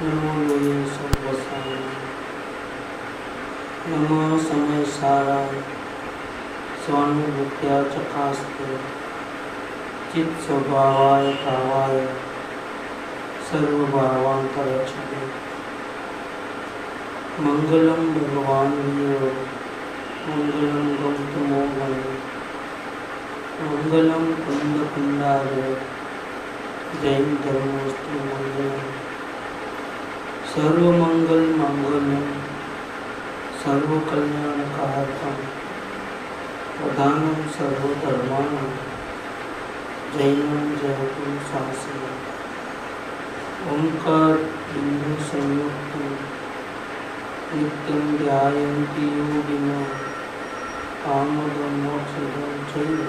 नमो नमो सर्वसाय नमो समय साराय स्वानुभूत्या चकास्ते चित् स्वभावाय भावाय सर्वभावांतरक्षते मंगलम भगवान वियो मंगलम गौतमो गणे मंगलम कुंद कुंडारे जैन धर्मोस्तु मंगलम सर्वमंगल मंगलम सर्वकल्याणकारकम प्रधानम सर्वधर्माणां जैनम जयतु शासनम ओंकार बिंदु संयुक्त नित्यं ध्यायन्ति योगिनः कामदं मोक्षदं चैव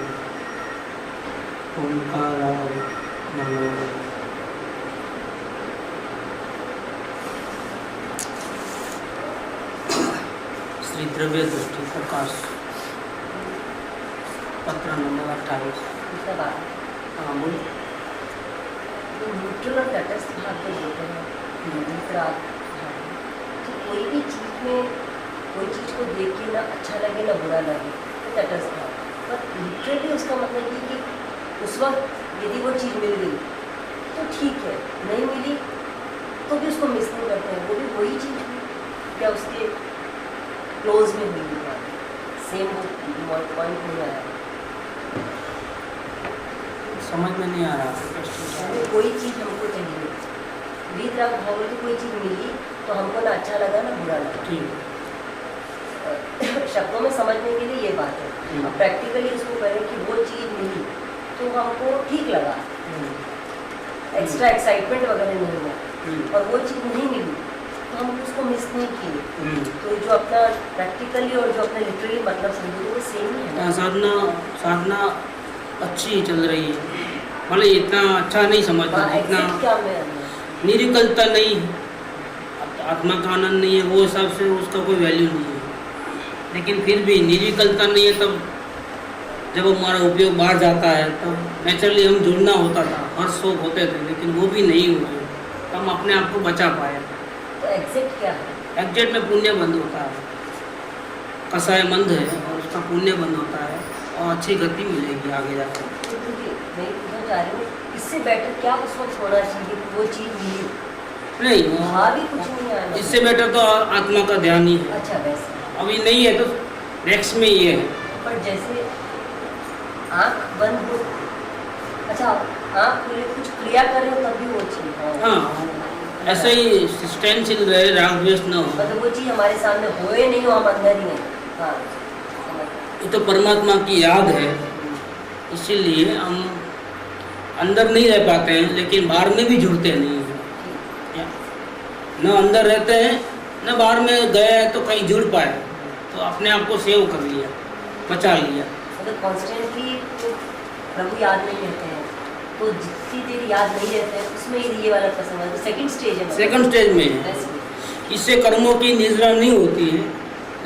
ओंकाराय नमः। श्री द्रव्य दृष्टि प्रकाश पत्र नंबर 28। हाँ बोल। न्यूट्रल और तटस्थ भाव को बोलते हैं वितराग भाव। तो कोई भी चीज़ में कोई चीज़ को देख के ना अच्छा लगे ना बुरा लगे तो तटस्थ भाव। पर लिटरली उसका मतलब ये कि उस वक्त यदि वो चीज़ मिल गई तो ठीक है, नहीं मिली तो भी उसको मिस नहीं करते हैं, वो भी वही चीज़ हुई क्या उसके क्लोज में हुई बात, सेम पॉइंट नहीं आया, समझ में नहीं आ रहा। कोई चीज़ हमको चाहिए वितराग भाव की कोई चीज़ मिली तो हमको ना अच्छा लगा ना बुरा लगा। ठीक शब्दों में समझने के लिए ये बात है। अब प्रैक्टिकली उसको करें कि वो चीज़ मिली तो हमको ठीक लगा, एक्स्ट्रा एक्साइटमेंट वगैरह नहीं हुआ, और वो चीज़ नहीं मिली तो हम उसको मिस नहीं किए। तो जो अपना प्रैक्टिकली और जो अपना लिटरली मतलब समझो वो सेम ही है। साधना अच्छी चल रही है, मतलब इतना अच्छा नहीं समझ रहा, इतना क्या मैं निरिकलता नहीं है, आत्मा का आनंद नहीं है, वो हिसाब से उसका कोई वैल्यू नहीं है। लेकिन फिर भी निरिकलता नहीं है, तब जब हमारा उपयोग बाहर जाता है तब नेचुरली हम जुड़ना होता था, हर शौक होते थे, लेकिन वो भी नहीं हुए तो हम अपने आप को बचा पाए। तो एग्जैक्ट क्या है? एग्जैक्ट में पुण्य बंद होता है, कसाय मंद है और उसका पुण्य बंद होता है और अच्छी गति मिलेगी आगे जाकर। मैं पूछना चाह रही हूँ इससे बेटर क्या उस वक्त होना चाहिए कि वो चीज़ मिली नहीं, वहाँ भी कुछ नहीं आया। इससे बेटर तो आत्मा का ध्यान ही है। अच्छा वैसे अभी नहीं है तो नेक्स्ट में ये है। पर जैसे आँख बंद हो, अच्छा आँख खुले कुछ क्रिया करें तब भी वो चीज़ हाँ ऐसे ही स्टैंड चल रहे, राग द्वेष न हो, मतलब वो चीज़ हमारे सामने होए नहीं हो, हम अंदर ही हैं। हाँ ये तो परमात्मा की याद है, इसीलिए हम अंदर नहीं रह पाते हैं, लेकिन बाहर में भी जुड़ते नहीं हैं। न अंदर रहते हैं न बाहर में गए तो कहीं जुड़ पाए, तो अपने आप को सेव कर लिया, बचा लिया। मतलब कॉन्स्टेंटली तो प्रभु याद नहीं रहते हैं, तो जितनी देर याद नहीं रहते हैं उसमें ये वाला प्रसंग है, सेकंड स्टेज है। सेकंड स्टेज में है, इससे कर्मों की निद्रा नहीं होती है,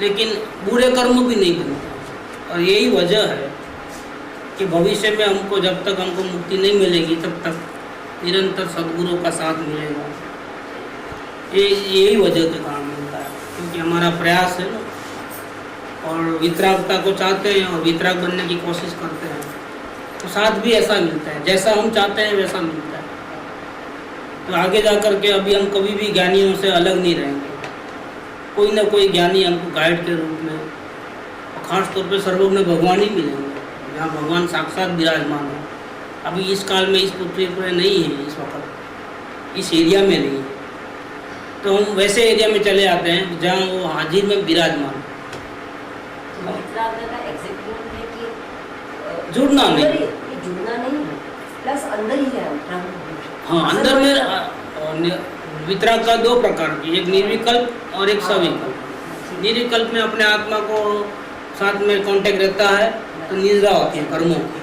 लेकिन बुरे कर्म भी नहीं बनते। और यही वजह है कि भविष्य में हमको जब तक हमको मुक्ति नहीं मिलेगी तब तक निरंतर सद्गुरु का साथ मिलेगा। यही वजह के कारण मिलता है, क्योंकि हमारा प्रयास है ना, और वितरागता को चाहते हैं और वितराग बनने की कोशिश करते हैं, तो साथ भी ऐसा मिलता है, जैसा हम चाहते हैं वैसा मिलता है। तो आगे जा कर के अभी हम कभी भी ज्ञानियों से अलग नहीं रहेंगे, कोई ना कोई ज्ञानी हमको गाइड के रूप में, और ख़ास तौर पे सर्वज्ञ भगवान ही मिलेंगे, जहाँ भगवान साक्षात विराजमान है। अभी इस काल में इस पृथ्वी पर नहीं है, इस वक्त इस एरिया में नहीं है, तो हम वैसे एरिया में चले आते हैं जहाँ वो हाजिर में विराजमान है। जुड़ना नहीं, जुड़ना नहीं प्लस अंदर ही है। हाँ अंदर में वितराग का दो प्रकार की, एक निर्विकल्प और एक सविकल्प। निर्विकल्प में अपने आत्मा को साथ में कांटेक्ट रहता है तो निद्रा होती है कर्मों की,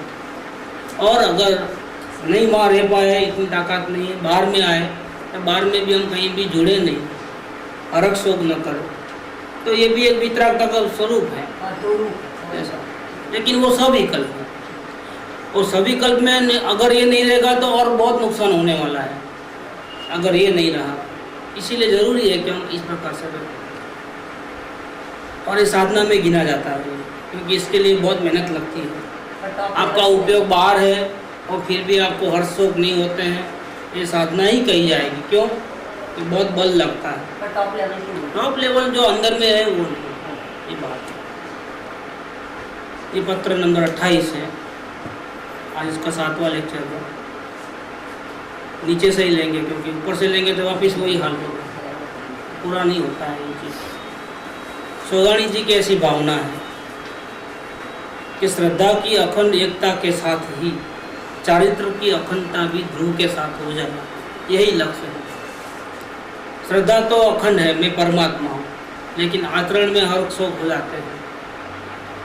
और अगर नहीं बाहर रह पाए, इतनी ताकत नहीं है, बाहर में आए तो बाहर में भी हम कहीं भी जुड़े नहीं, हरक शोक न करें, तो ये भी एक वितरागता का स्वरूप है ऐसा। लेकिन वो सविकल्प है, और सविकल्प में अगर ये नहीं रहेगा तो और बहुत नुकसान होने वाला है। अगर ये नहीं रहा इसीलिए ज़रूरी है कि हम इस प्रकार से करें। और ये साधना में गिना जाता है, क्योंकि इसके लिए बहुत मेहनत लगती है। आपका उपयोग बाहर है और फिर भी आपको हर्ष शोक नहीं होते हैं, ये साधना ही कही जाएगी। क्यों? कि बहुत बल लगता है। पर टॉप लेवल की नहीं। टॉप लेवल जो अंदर में है वो नहीं है, ये बात है। ये पत्र नंबर 28 है, आज इसका 7वां लेक्चर है। नीचे से ही लेंगे, क्योंकि ऊपर से लेंगे तो वापस वही हाल होगा, पूरा नहीं होता है ये चीज़। सोगाणी जी की ऐसी भावना है कि श्रद्धा की अखंड एकता के साथ ही चारित्र की अखंडता भी ध्रुव के साथ हो जाए, यही लक्ष्य है। श्रद्धा तो अखंड है, मैं परमात्मा हूँ, लेकिन आचरण में हर शोक हो जाते हैं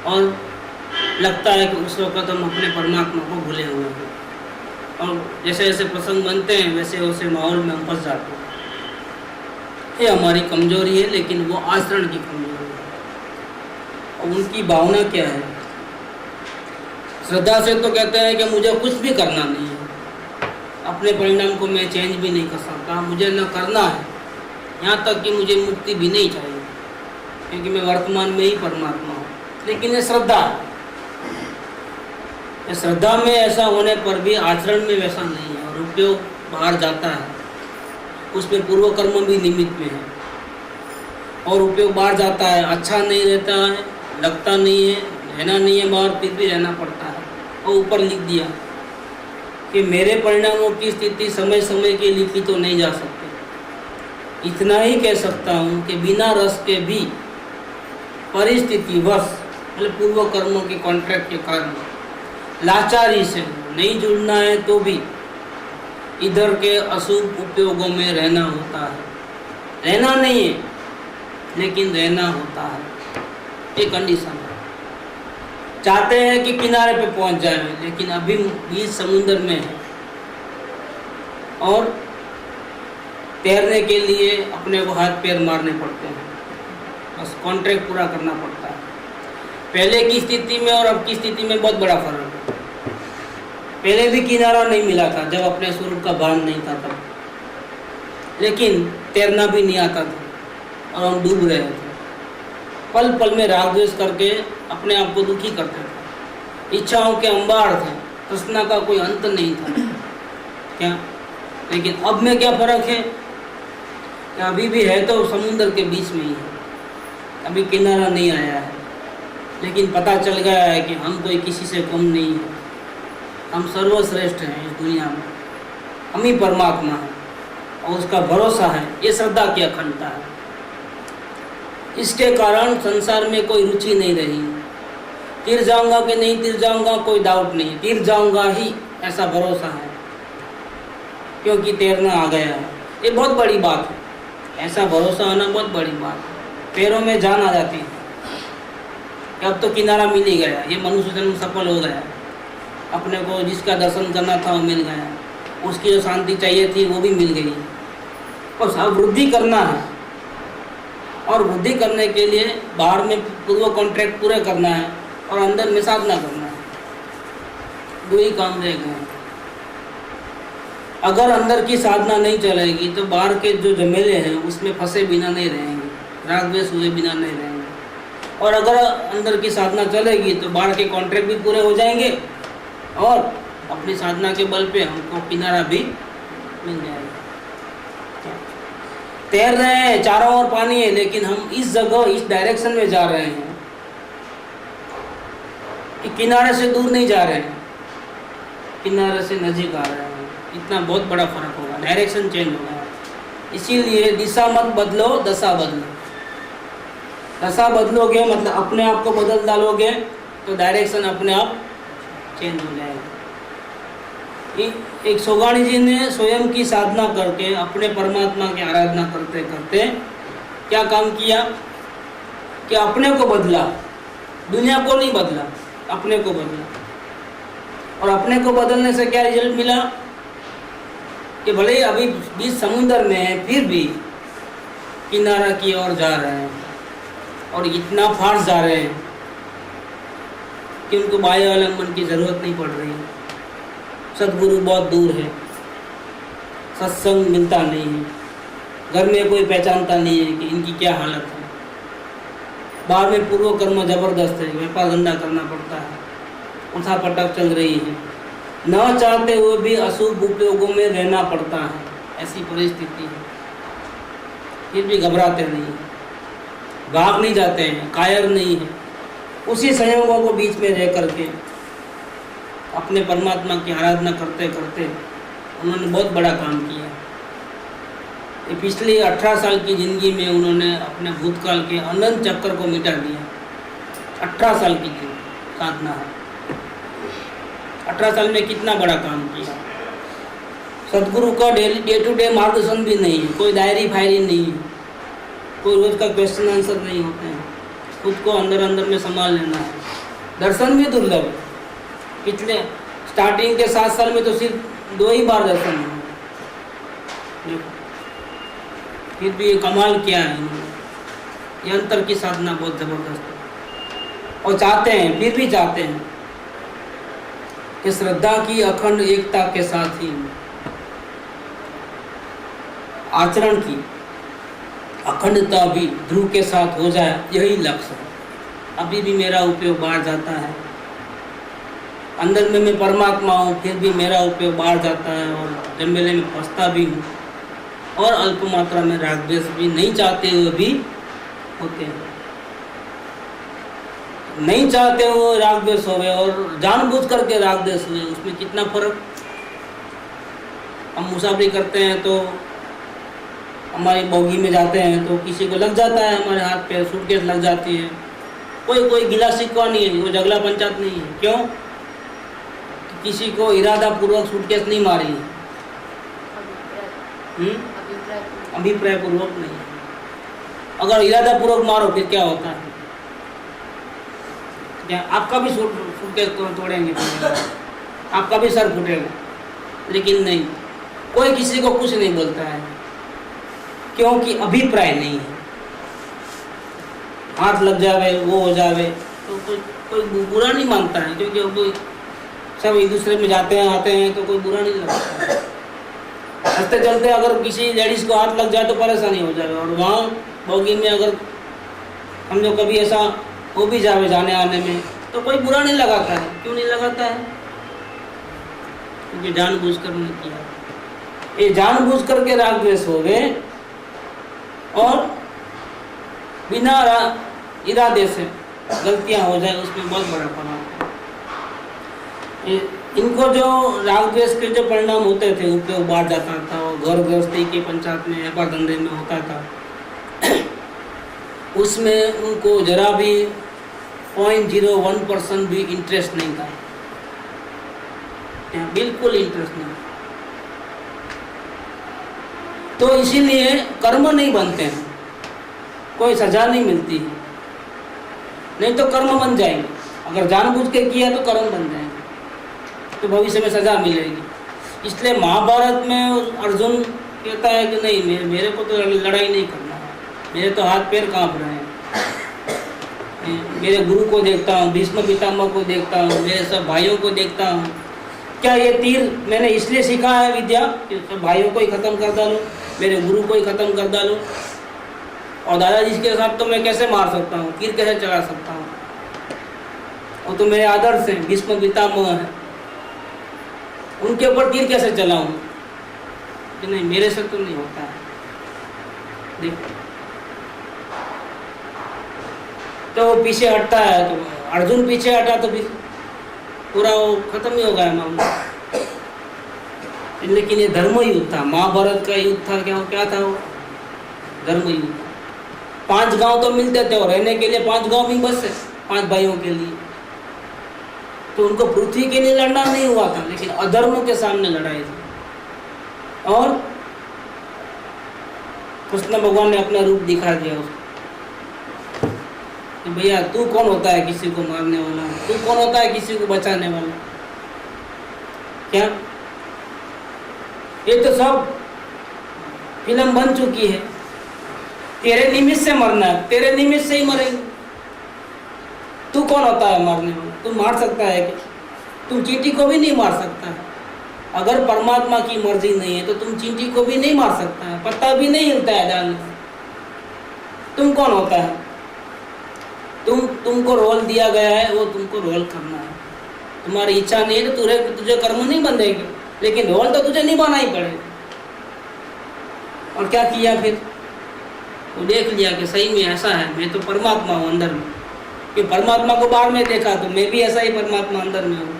और लगता है कि उस वक्त हम अपने परमात्मा को भूले हुए हैं। और जैसे जैसे प्रसंग बनते हैं वैसे वैसे माहौल में हम फंस जाते हैं। ये हमारी कमजोरी है, लेकिन वो आचरण की कमजोरी है। और उनकी भावना क्या है? श्रद्धा से तो कहते हैं कि मुझे कुछ भी करना नहीं है, अपने परिणाम को मैं चेंज भी नहीं कर सकता, मुझे न करना है, यहाँ तक कि मुझे मुक्ति भी नहीं चाहिए, क्योंकि मैं वर्तमान में ही परमात्मा हूँ। लेकिन ये श्रद्धा है। श्रद्धा में ऐसा होने पर भी आचरण में वैसा नहीं है, और उपयोग बाहर जाता है, उसमें पूर्व कर्म भी निमित्त में है, और उपयोग बाहर जाता है, अच्छा नहीं रहता है, लगता नहीं है, रहना नहीं है बाहर, फिर भी रहना पड़ता है। और ऊपर लिख दिया कि मेरे परिणामों की स्थिति समय समय के लिखी तो नहीं जा सकती। इतना ही कह सकता हूँ कि बिना रस के भी परिस्थितिवश, मतलब पूर्व कर्मों के कॉन्ट्रैक्ट के कारण लाचारी से नहीं जुड़ना है तो भी इधर के अशुभ उपयोगों में रहना होता है। रहना नहीं है, लेकिन रहना होता है, ये कंडीशन है। चाहते हैं कि किनारे पे पहुंच जाए, लेकिन अभी बीच समुद्र में है, और तैरने के लिए अपने को हाथ पैर मारने पड़ते हैं, बस कॉन्ट्रैक्ट पूरा करना पड़ता है। पहले की स्थिति में और अब की स्थिति में बहुत बड़ा फर्क है। पहले भी किनारा नहीं मिला था जब अपने स्वरूप का भान नहीं था तब, लेकिन तैरना भी नहीं आता था और हम डूब रहे थे। पल पल में राग द्वेष करके अपने आप को दुखी करते थे, इच्छाओं के अंबार थे, तृष्णा का कोई अंत नहीं था क्या। लेकिन अब में क्या फर्क है कि अभी भी है तो समुद्र के बीच में ही है, अभी किनारा नहीं आया है, लेकिन पता चल गया है कि हम कोई किसी से कम नहीं है, हम सर्वश्रेष्ठ हैं इस दुनिया में, हम ही परमात्मा हैं, और उसका भरोसा है। ये श्रद्धा की अखंडता है। इसके कारण संसार में कोई रुचि नहीं रही। तीर जाऊंगा कि नहीं तीर जाऊंगा कोई डाउट नहीं, तीर जाऊंगा ही ऐसा भरोसा है, क्योंकि तैरना आ गया है। ये बहुत बड़ी बात है, ऐसा भरोसा आना बहुत बड़ी बात है। पैरों में जान आ जाती है, अब तो किनारा मिल ही गया, ये मनुष्य जन्म सफल हो गया, अपने को जिसका दर्शन करना था वो मिल गया, उसकी जो शांति चाहिए थी वो भी मिल गई। बस अब वृद्धि करना है, और वृद्धि करने के लिए बाहर में पूर्व कॉन्ट्रैक्ट पूरे करना है और अंदर में साधना करना है, दो ही काम रह गए। अगर अंदर की साधना नहीं चलेगी तो बाहर के जो झमेले हैं उसमें फंसे बिना नहीं रहेंगे, राग द्वेष हुए बिना नहीं रहेंगे। और अगर अंदर की साधना चलेगी तो बाहर के कॉन्ट्रैक्ट भी पूरे हो जाएंगे, और अपनी साधना के बल पे हमको किनारा भी मिल जाएगा। तैर रहे हैं, चारों ओर पानी है, लेकिन हम इस जगह इस डायरेक्शन में जा रहे हैं कि किनारे से दूर नहीं जा रहे हैं, किनारे से नजीक आ रहे हैं। इतना बहुत बड़ा फर्क होगा, डायरेक्शन चेंज होगा। इसीलिए दिशा मत बदलो, दशा बदलो। दशा बदलोगे मतलब अपने आप को बदल डालोगे तो डायरेक्शन अपने आप चेंज हो जाएगा। एक सोगाणी जी ने स्वयं की साधना करके अपने परमात्मा की आराधना करते करते क्या काम किया कि अपने को बदला, दुनिया को नहीं बदला, अपने को बदला। और अपने को बदलने से क्या रिजल्ट मिला कि भले अभी बीच समुद्र में है फिर भी किनारा की ओर जा रहे हैं, और इतना फास्ट जा रहे हैं कि उनको बाह्य आलम्बन की जरूरत नहीं पड़ रही। सद्गुरु बहुत दूर है, सत्संग मिलता नहीं है, घर में कोई पहचानता नहीं है कि इनकी क्या हालत है। बाहर में पूर्व कर्म जबरदस्त है, व्यापार धंधा करना पड़ता है, उठा पटक चल रही है, न चाहते हुए भी अशुभ उपयोगों में रहना पड़ता है, ऐसी परिस्थिति है। फिर भी घबराते नहीं है, भाग नहीं जाते हैं, कायर नहीं है। उसी संयोगों को बीच में रह करके अपने परमात्मा की आराधना करते करते उन्होंने बहुत बड़ा काम किया। ये पिछली 18 साल की ज़िंदगी में उन्होंने अपने भूतकाल के अनंत चक्कर को मिटा दिया। 18 साल की साधना है, 18 साल में कितना बड़ा काम किया। सदगुरु का डे टू डे मार्गदर्शन भी नहीं है, कोई डायरी फायरी नहीं है, कोई रोज का क्वेश्चन आंसर नहीं होते हैं, खुद को अंदर अंदर में संभाल लेना है। दर्शन भी दुर्लभ है। पिछले स्टार्टिंग के 7 साल में तो सिर्फ 2 ही बार दर्शन हुआ। फिर भी ये कमाल किया है इन्होंने। ये अंतर की साधना बहुत जबरदस्त है। और चाहते हैं, फिर भी चाहते हैं कि श्रद्धा की अखंड एकता के साथ ही आचरण की अखंडता भी ध्रुव के साथ हो जाए, यही लक्ष्य है। अभी भी मेरा उपयोग बाहर जाता है, अंदर में मैं परमात्मा हूँ, फिर भी मेरा उपयोग बाहर जाता है और जमेले में फंसता भी हूँ, और अल्प मात्रा में राग द्वेष भी नहीं चाहते हुए भी होते हैं। नहीं चाहते हुए राग द्वेष हो गए और जानबूझ करके राग द्वेष हुए, उसमें कितना फर्क। हम मुसाफरी करते हैं तो हमारी बोगी में जाते हैं तो किसी को लग जाता है, हमारे हाथ पे सूटकेस लग जाती है, कोई गिला शिकवा नहीं है, कोई झगड़ा पंचायत नहीं है। क्यों? तो किसी को इरादा पूर्वक सूटकेस नहीं मारी है, अभिप्राय पूर्वक नहीं। अगर इरादा पूर्वक मारो फिर क्या होता है? क्या आपका भी सूटकेस तोड़ेंगे, आपका भी सर फूटेगा। लेकिन नहीं, कोई किसी को कुछ नहीं बोलता है, क्योंकि अभिप्राय नहीं है। हाथ लग जावे, वो हो जावे तो कोई बुरा नहीं मानता है, क्योंकि कोई सब एक दूसरे में जाते हैं आते हैं तो कोई बुरा नहीं लगता। रास्ते चलते अगर किसी लेडीज को हाथ लग जाए तो परेशानी हो जाए, और वहाँ बोगी में अगर हम जो कभी ऐसा हो भी जावे जाने आने में तो कोई बुरा नहीं लगाता है। क्यों नहीं लगाता है? क्योंकि जानबूझकर नहीं किया। ये जानबूझ करके राग द्वेष हो गए और बिना इरादे से गलतियां हो जाए, उसमें बहुत बड़ा फर्क है। इनको जो राग द्वेष के जो परिणाम होते थे, उपयोग बाढ़ जाता था, और घर गृहस्थी की पंचायत में व्यापार धंधे में होता था, उसमें उनको जरा भी 0.01% भी इंटरेस्ट नहीं था, बिल्कुल इंटरेस्ट नहीं। तो इसीलिए कर्म नहीं बनते हैं, कोई सजा नहीं मिलती है। नहीं तो कर्म बन जाएंगे, अगर जानबूझ के किया तो कर्म बन जाएंगे, तो भविष्य में सजा मिलेगी। इसलिए महाभारत में अर्जुन कहता है कि नहीं, मेरे को तो लड़ाई नहीं करना है, मेरे तो हाथ पैर कांप रहे हैं। मेरे गुरु को देखता हूँ, भीष्म पितामह को देखता हूँ, मेरे सब भाइयों को देखता हूँ। क्या ये तीर मैंने इसलिए सीखा है विद्या कि सब भाइयों को ही ख़त्म कर डालूँ, मेरे गुरु को ही ख़त्म कर डालूँ? और दादाजी के साथ तो मैं कैसे मार सकता हूँ, तीर कैसे चला सकता हूँ? वो तो मेरे आदर्श हैं, भीष्म पितामह हैं, उनके ऊपर तीर कैसे चलाऊँ? कि नहीं, मेरे से तो नहीं होता है। देखो, तो वो पीछे हटता है, तो अर्जुन पीछे हटा तो फिर पूरा वो खत्म ही हो गया मामला। लेकिन ये धर्म युद्ध था, महाभारत का युद्ध था। क्या था वो? धर्म युद्ध। 5 गांव तो मिलते थे और रहने के लिए 5 गांव भी बस है 5 भाइयों के लिए। तो उनको पृथ्वी के लिए लड़ना नहीं हुआ था, लेकिन अधर्म के सामने लड़ाई थी। और कृष्ण भगवान ने अपना रूप दिखा दिया उसको कि भैया तू कौन होता है किसी को मारने वाला, तू कौन होता है किसी को बचाने वाला? क्या ये तो सब फिल्म बन चुकी है। तेरे निमित्त से मरना है, तेरे निमित्त से ही मरेंगे। तू कौन होता है मारने वाला? तू मार सकता है कि? तू चींटी को भी नहीं मार सकता है। अगर परमात्मा की मर्जी नहीं है तो तुम चींटी को भी नहीं मार सकता है, पत्ता भी नहीं हिलता है डाल में। तुम कौन होता है? तुमको रोल दिया गया है, वो तुमको रोल करना है। तुम्हारी इच्छा नहीं है तो तुझे कर्म नहीं बंधेगी, लेकिन रोल तो तुझे निभाना ही पड़ेगा। और क्या किया फिर? तो देख लिया कि सही में ऐसा है, मैं तो परमात्मा हूँ अंदर में, कि परमात्मा को बाहर में देखा तो मैं भी ऐसा ही परमात्मा अंदर में हूँ।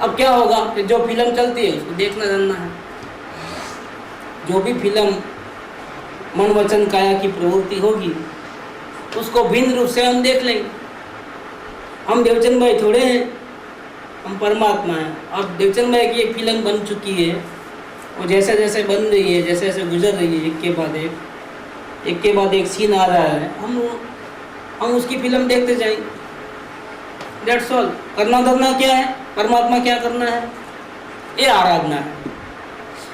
अब क्या होगा कि जो फिल्म चलती है उसको देखना जानना है। जो भी फिल्म मन वचन काया की प्रवृत्ति होगी उसको भिन्न रूप से हम देख लेंगे। हम देवचंद भाई थोड़े हैं, हम परमात्मा हैं। अब देवचंद भाई की एक फिल्म बन चुकी है, वो जैसे जैसे बन रही है, जैसे जैसे गुजर रही है, एक के बाद एक सीन आ रहा है, हम उसकी फिल्म देखते जाएंगे। That's all. करना धरना क्या है? परमात्मा क्या करना है? ये आराधना है।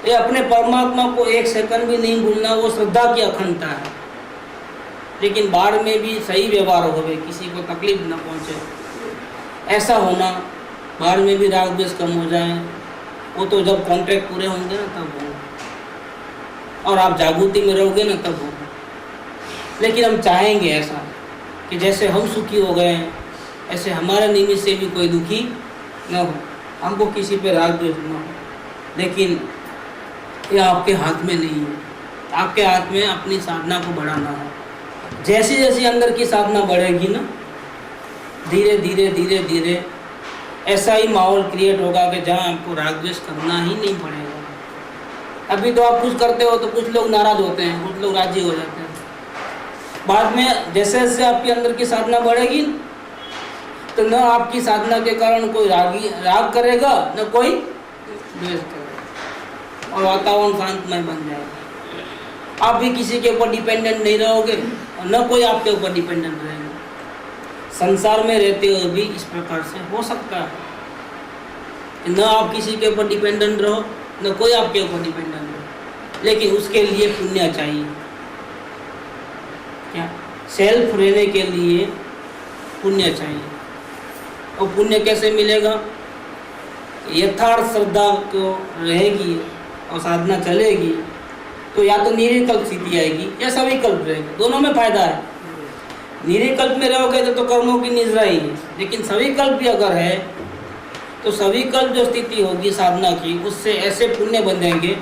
ये अपने परमात्मा को एक सेकंड भी नहीं भूलना, वो श्रद्धा की अखंडता है। लेकिन बाहर में भी सही व्यवहार होवे, किसी को तकलीफ न पहुंचे, ऐसा होना। बाहर में भी राग द्वेष कम हो जाए, वो तो जब कॉन्ट्रैक्ट पूरे होंगे ना तब होगा, और आप जागृति में रहोगे ना तब होगा। लेकिन हम चाहेंगे ऐसा कि जैसे हम सुखी हो गए ऐसे हमारे निमित्त से भी कोई दुखी न हो, हमको किसी पे राग द्वेष न हो। लेकिन ये आपके हाथ में नहीं है। आपके हाथ में अपनी साधना को बढ़ाना है। जैसी जैसी अंदर की साधना बढ़ेगी ना, धीरे धीरे धीरे धीरे ऐसा ही माहौल क्रिएट होगा कि जहाँ आपको राग द्वेष करना ही नहीं पड़ेगा। अभी तो आप कुछ करते हो तो कुछ लोग नाराज होते हैं, कुछ लोग राजी हो जाते हैं। बाद में जैसे जैसे आपके अंदर की साधना बढ़ेगी तो न आपकी साधना के कारण कोई राग करेगा, न कोई द्वेष करेगा, और वातावरण शांतमय बन जाएगा। आप भी किसी के ऊपर डिपेंडेंट नहीं रहोगे और न कोई आपके ऊपर डिपेंडेंट रहेगा। संसार में रहते हुए भी इस प्रकार से हो सकता है, न आप किसी के ऊपर डिपेंडेंट रहो, न कोई आपके ऊपर डिपेंडेंट रहो। लेकिन उसके लिए पुण्य चाहिए। क्या? सेल्फ रहने के लिए पुण्य चाहिए। और पुण्य कैसे मिलेगा? यथार्थ श्रद्धा को रहेगी और साधना चलेगी तो या तो निरिकल्प स्थिति आएगी या सविकल्प रहेगा। दोनों में फायदा है। निरिकल्प में रहोगे तो कर्मों की निजरा ही है, लेकिन सविकल्प भी अगर है तो सविकल्प जो स्थिति होगी साधना की, उससे ऐसे पुण्य बंधेंगे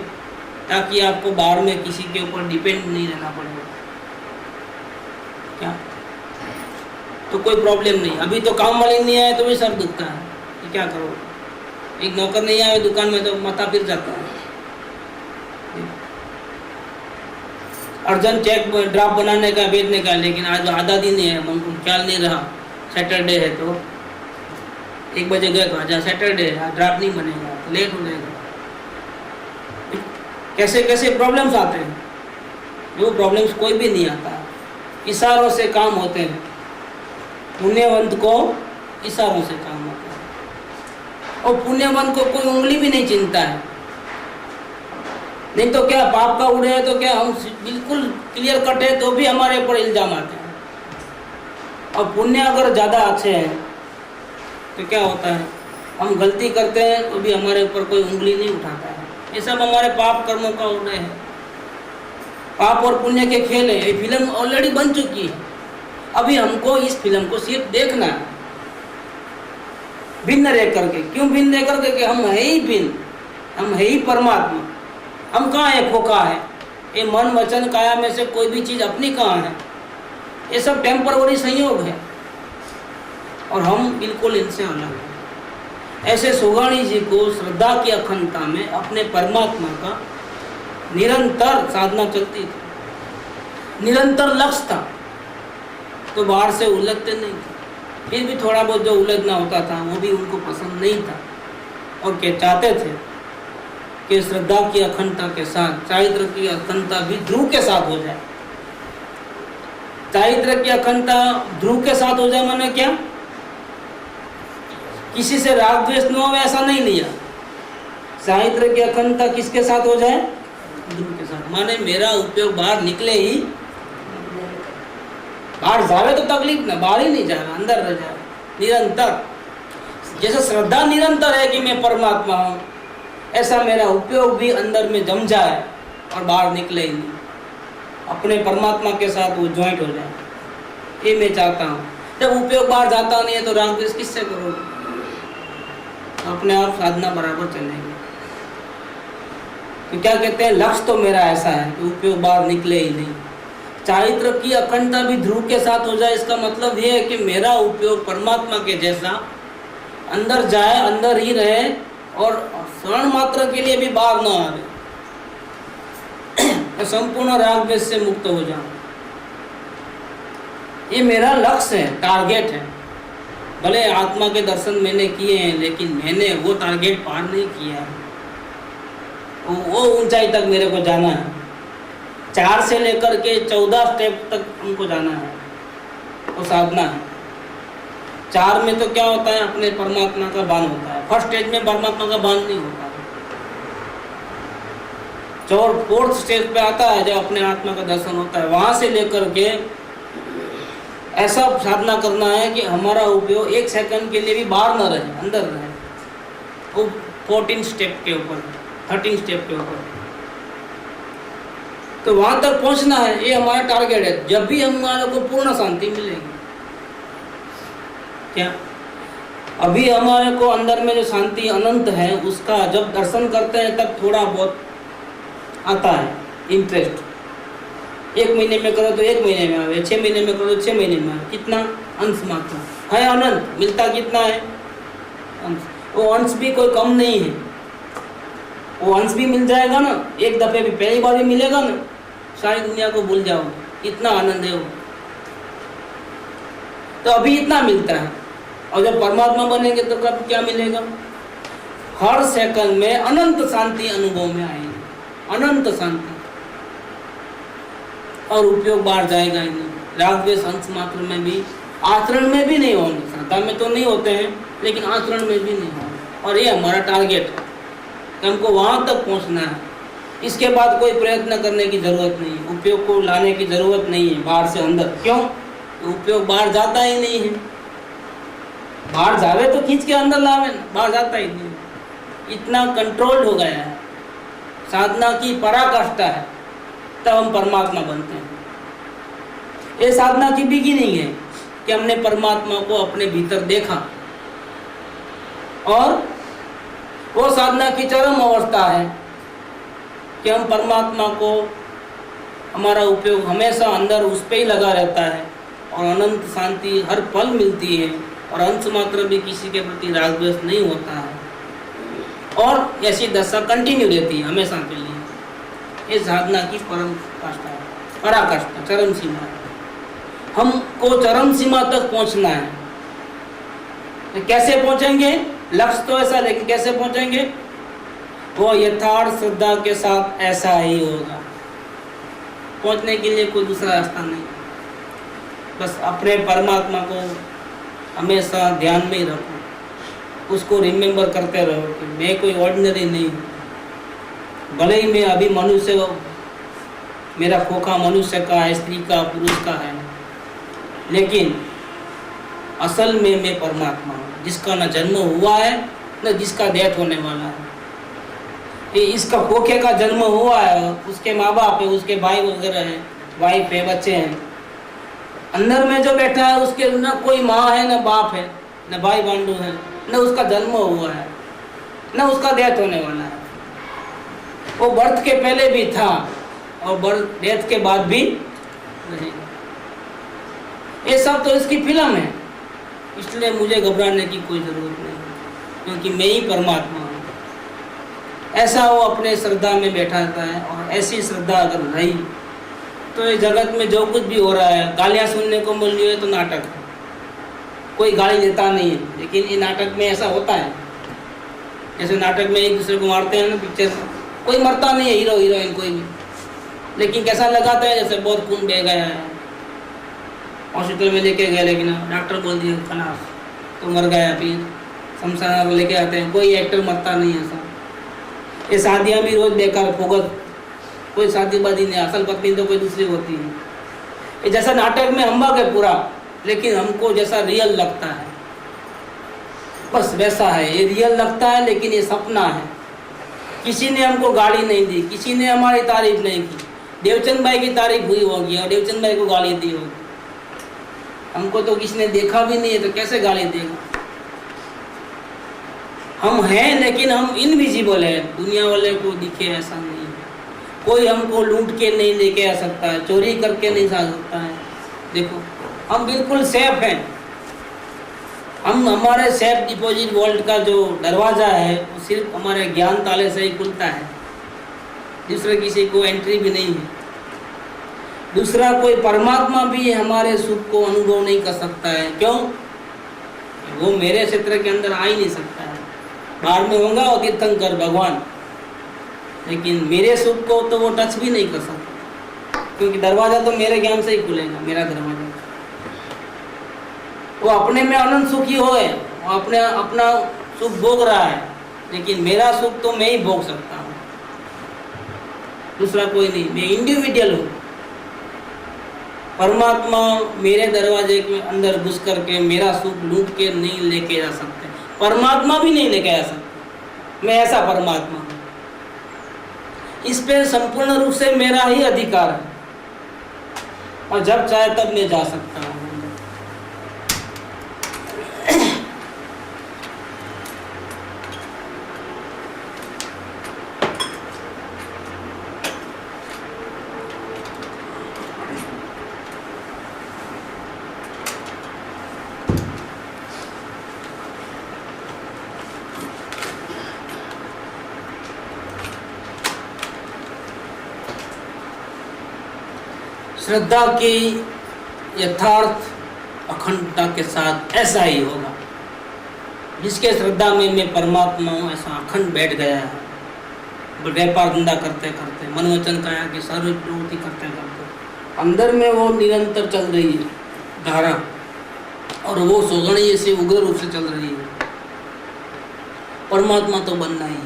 ताकि आपको बाहर में किसी के ऊपर डिपेंड नहीं रहना पड़ेगा। क्या? तो कोई प्रॉब्लम नहीं। अभी तो काम वाले नहीं आए तो भी सर दुखता है कि क्या करो। एक नौकर नहीं आए दुकान में तो माथा फिर जाता है। अर्जेंट चेक ड्राफ्ट बनाने का, भेजने का, लेकिन आज आधा दिन है, उनको ख्याल नहीं रहा सैटरडे है तो 1 बजे गए तो आज सैटरडे है, ड्राफ्ट नहीं बनेगा तो लेट हो जाएगा। कैसे कैसे प्रॉब्लम्स आते हैं। वो प्रॉब्लम्स कोई भी नहीं आता, इशारों से काम होते हैं। पुण्यवंत को इशारों से काम होता है, और पुण्यवंत को कोई उंगली भी नहीं चिंता है। नहीं तो क्या पाप का उड़े है तो क्या हम बिल्कुल क्लियर कट है तो भी हमारे ऊपर इल्जाम आते हैं। और पुण्य अगर ज़्यादा अच्छे हैं तो क्या होता है, हम गलती करते हैं तो भी हमारे ऊपर कोई उंगली नहीं उठाता है। ये सब हमारे पाप कर्मों का उड़े है। पाप और पुण्य के खेल है। ये फिल्म ऑलरेडी बन चुकी है, अभी हमको इस फिल्म को सिर्फ देखना है भिन्न रह करके। क्यों भिन्न रह करके? कि हम है ही भिन्न, हम है ही परमात्मा। हम कहाँ है? खोखा है। ये मन वचन काया में से कोई भी चीज़ अपनी कहाँ है? ये सब टेम्पररी संयोग है और हम बिल्कुल इनसे अलग हैं। ऐसे सुगाणी जी को श्रद्धा की अखंडता में अपने परमात्मा का निरंतर साधना चलती थी, निरंतर लक्ष्य था, तो बाहर से उलझते नहीं थे। फिर भी थोड़ा बहुत जो उलझना होता था वो भी उनको पसंद नहीं था, और क्या चाहते थे कि श्रद्धा की अखंडता के साथ चारित्र की अखंडता भी ध्रुव के साथ हो जाए। चारित्र की अखंडता ध्रुव के साथ हो जाए माने क्या? किसी से राग द्वेष न हो ऐसा नहीं लिया। चारित्र की अखंडता किसके साथ हो जाए? ध्रुव के साथ। माने मेरा उपयोग बाहर निकले ही, बाहर जावे तो तकलीफ ना, बाहर ही नहीं जाए, अंदर रह जाए निरंतर। जैसे श्रद्धा निरंतर है कि मैं परमात्मा हूँ, ऐसा मेरा उपयोग भी अंदर में जम जाए और बाहर निकले ही नहीं, अपने परमात्मा के साथ वो ज्वाइंट हो जाए, ये मैं चाहता हूँ। जब उपयोग बाहर जाता नहीं है तो राग द्वेष किससे करोगे? अपने आप साधना बराबर चलेगी। तो क्या कहते हैं, लक्ष्य तो मेरा ऐसा है कि उपयोग बाहर निकले ही नहीं। चारित्र की अखंडता भी ध्रुव के साथ हो जाए, इसका मतलब ये है कि मेरा उपयोग परमात्मा के जैसा अंदर जाए, अंदर ही रहे और क्षण मात्र के लिए भी बाहर न आवे, संपूर्ण राग द्वेष से मुक्त हो जाऊं। ये मेरा लक्ष्य है, टारगेट है। भले आत्मा के दर्शन मैंने किए हैं, लेकिन मैंने वो टारगेट पार नहीं किया है। वो ऊंचाई तक मेरे को जाना है। 4 से लेकर के 14 स्टेप तक हमको जाना है, वो साधना है। 4 में तो क्या होता है, अपने परमात्मा का भान होता है। फर्स्ट स्टेज में परमात्मा का भान नहीं होता है। 4th स्टेज पे आता है जब अपने आत्मा का दर्शन होता है। वहां से लेकर के ऐसा साधना करना है कि हमारा उपयोग 1 सेकंड के लिए भी बाहर न रहे, अंदर रहे। वो 14 स्टेप के ऊपर, 13 स्टेप के ऊपर, तो वहां तक पहुंचना है। ये हमारा टारगेट है। जब भी हमारे को पूर्ण शांति मिलेगी, क्या अभी हमारे को अंदर में जो शांति अनंत है, उसका जब दर्शन करते हैं तब थोड़ा बहुत आता है इंटरेस्ट। 1 महीने में करो तो 1 महीने में आवे, 6 महीने में करो तो 6 महीने में आवे। कितना? अंश मात्र है अनंत। मिलता कितना है? अंश। वो अंश भी कोई कम नहीं है। वो अंश भी मिल जाएगा ना, एक दफे भी, पहली बार भी मिलेगा ना, सारी दुनिया को भूल जाओ, इतना आनंद है वो। तो अभी इतना मिलता है, और जब परमात्मा बनेंगे तो कब क्या मिलेगा? हर सेकंड में अनंत शांति अनुभव में आएगी, अनंत शांति, और उपयोग बाहर जाएगा ही नहीं। राग द्वेष अंश मात्र में भी, आचरण में भी नहीं होंगे। श्रद्धा में तो नहीं होते हैं, लेकिन आचरण में भी नहीं होंगे। और ये हमारा टारगेट है, हमको वहां तक पहुंचना है। इसके बाद कोई प्रयत्न करने की जरूरत नहीं है, उपयोग को लाने की जरूरत नहीं है बाहर से अंदर। क्यों? तो उपयोग बाहर जाता ही नहीं है। बाहर जावे तो खींच के अंदर लावे, बाहर जाता ही नहीं। इतना कंट्रोल्ड हो गया है, साधना की पराकाष्ठा है, तब हम परमात्मा बनते हैं। ये साधना की बिगिनिंग है कि हमने परमात्मा को अपने भीतर देखा, और वो साधना की चरम अवस्था है कि हम परमात्मा को, हमारा उपयोग हमेशा अंदर उस पे ही लगा रहता है, और अनंत शांति हर पल मिलती है, और अंश मात्र भी किसी के प्रति राग द्वेष नहीं होता है, और ऐसी दशा कंटिन्यू रहती है हमेशा के लिए। ये साधना की परम काष्ठा है, पराकाष्ठा, चरम सीमा है। हमको चरम सीमा तक पहुंचना है। तो कैसे पहुंचेंगे? लक्ष्य तो ऐसा, लेकिन कैसे पहुंचेंगे? वो यथार्थ श्रद्धा के साथ ऐसा ही होगा। पहुंचने के लिए कोई दूसरा रास्ता नहीं, बस अपने परमात्मा को हमेशा ध्यान में ही रखो, उसको रिमेम्बर करते रहो कि मैं कोई ऑर्डिनरी नहीं हूँ। भले ही मैं अभी मनुष्य, मेरा खोखा मनुष्य का है, स्त्री का, पुरुष का है, लेकिन असल में मैं परमात्मा हूँ, जिसका न जन्म हुआ है न जिसका डेथ होने वाला है। ये इसका खोखे का जन्म हुआ है, उसके माँ बाप है, उसके भाई वगैरह हैं, वाइफ है, बच्चे हैं। अंदर में जो बैठा है उसके न कोई माँ है, न बाप है, न भाई बांडू है, न उसका जन्म हुआ है, न उसका डेथ होने वाला है। वो बर्थ के पहले भी था और बर्थ डेथ के बाद भी रहेगा। ये सब तो इसकी फिल्म है, इसलिए मुझे घबराने की कोई जरूरत नहीं, क्योंकि मैं ही परमात्मा हूँ। ऐसा वो अपने श्रद्धा में बैठा रहता है, और ऐसी श्रद्धा अगर रही तो ये जगत में जो कुछ भी हो रहा है, गालियाँ सुनने को मिल रही है तो नाटक है, कोई गाली देता नहीं है, लेकिन ये नाटक में ऐसा होता है। जैसे नाटक में एक दूसरे को मारते हैं ना, पिक्चर में कोई मरता नहीं है, हीरो हीरोइन कोई भी, लेकिन कैसा लगाता है जैसे बहुत खून बह गया है। हॉस्पिटल में लेके गए, लेकिन डॉक्टर बोल दिया खलास, तो मर गया, फिर शमशान लेके आते हैं, कोई एक्टर मरता नहीं है। ऐसा ये शादियाँ भी रोज बेकार फोकस, कोई शादीबाजी नहीं, असल पत्नी तो कोई दूसरी होती है। ये जैसा नाटक में हम्बक है पूरा, लेकिन हमको जैसा रियल लगता है, बस वैसा है। ये रियल लगता है, लेकिन ये सपना है। किसी ने हमको गाली नहीं दी, किसी ने हमारी तारीफ नहीं की। देवचंद भाई की तारीफ हुई होगी और देवचंद भाई को गाली दी होगी। हमको तो किसी ने देखा भी नहीं है, तो कैसे गाली देगा? हम हैं लेकिन हम इनविजिबल है, दुनिया वाले को दिखे ऐसा नहीं है। कोई हमको लूट के नहीं लेके आ सकता है, चोरी करके नहीं आ सकता है। देखो हम बिल्कुल सेफ हैं। हम हमारे सेफ डिपॉजिट वॉल्ट का जो दरवाज़ा है वो सिर्फ हमारे ज्ञान ताले से ही खुलता है, दूसरे किसी को एंट्री भी नहीं है। दूसरा कोई परमात्मा भी हमारे सुख को अनुभव नहीं कर सकता है। क्यों? वो मेरे क्षेत्र के अंदर आ ही नहीं सकता है। बाहर में होगा और तीर्थंकर भगवान, लेकिन मेरे सुख को तो वो टच भी नहीं कर सकता, क्योंकि दरवाज़ा तो मेरे ज्ञान से ही खुलेगा, मेरा दरवाज़ा। वो अपने में अनंत सुखी हो है, वो अपना सुख भोग रहा है, लेकिन मेरा सुख तो मैं ही भोग सकता हूँ, दूसरा कोई नहीं। मैं इंडिविजुअल हूँ। परमात्मा मेरे दरवाजे के अंदर घुस करके मेरा सुख लूट के नहीं लेके जा सकते, परमात्मा भी नहीं लेके आ सकते। मैं ऐसा परमात्मा हूँ, इस पे संपूर्ण रूप से मेरा ही अधिकार है, और जब चाहे तब मैं जा सकता हूँ। श्रद्धा की यथार्थ अखंडता के साथ ऐसा ही होगा। जिसके श्रद्धा में मैं परमात्मा हूँ ऐसा अखंड बैठ गया है, व्यापार धंधा करते करते, मनोवचन काया की सर्व प्रवृत्ति करते करते अंदर में वो निरंतर चल रही है धारा, और वो सौगणीय से उग्र रूप से चल रही है। परमात्मा तो बनना ही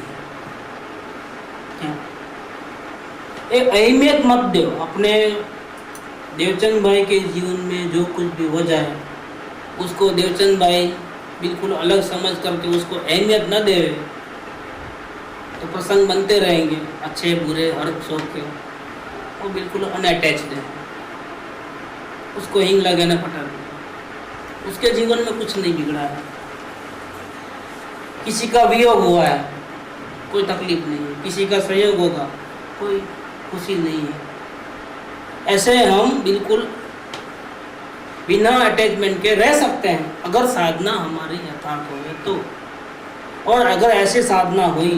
है। एक अहमियत मत दो अपने देवचंद भाई के जीवन में, जो कुछ भी हो जाए उसको देवचंद भाई बिल्कुल अलग समझ करके उसको अहमियत न दे, तो प्रसंग बनते रहेंगे अच्छे बुरे हर शौक के, वो बिल्कुल अनअटैच्ड है। उसको हिंग लगे न पटा, उसके जीवन में कुछ नहीं बिगड़ा है। किसी का वियोग हुआ है कोई तकलीफ नहीं है, किसी का सहयोग होगा कोई खुशी नहीं है। ऐसे हम बिल्कुल बिना अटैचमेंट के रह सकते हैं, अगर साधना हमारी यथार्थ हो तो। और अगर ऐसी साधना हुई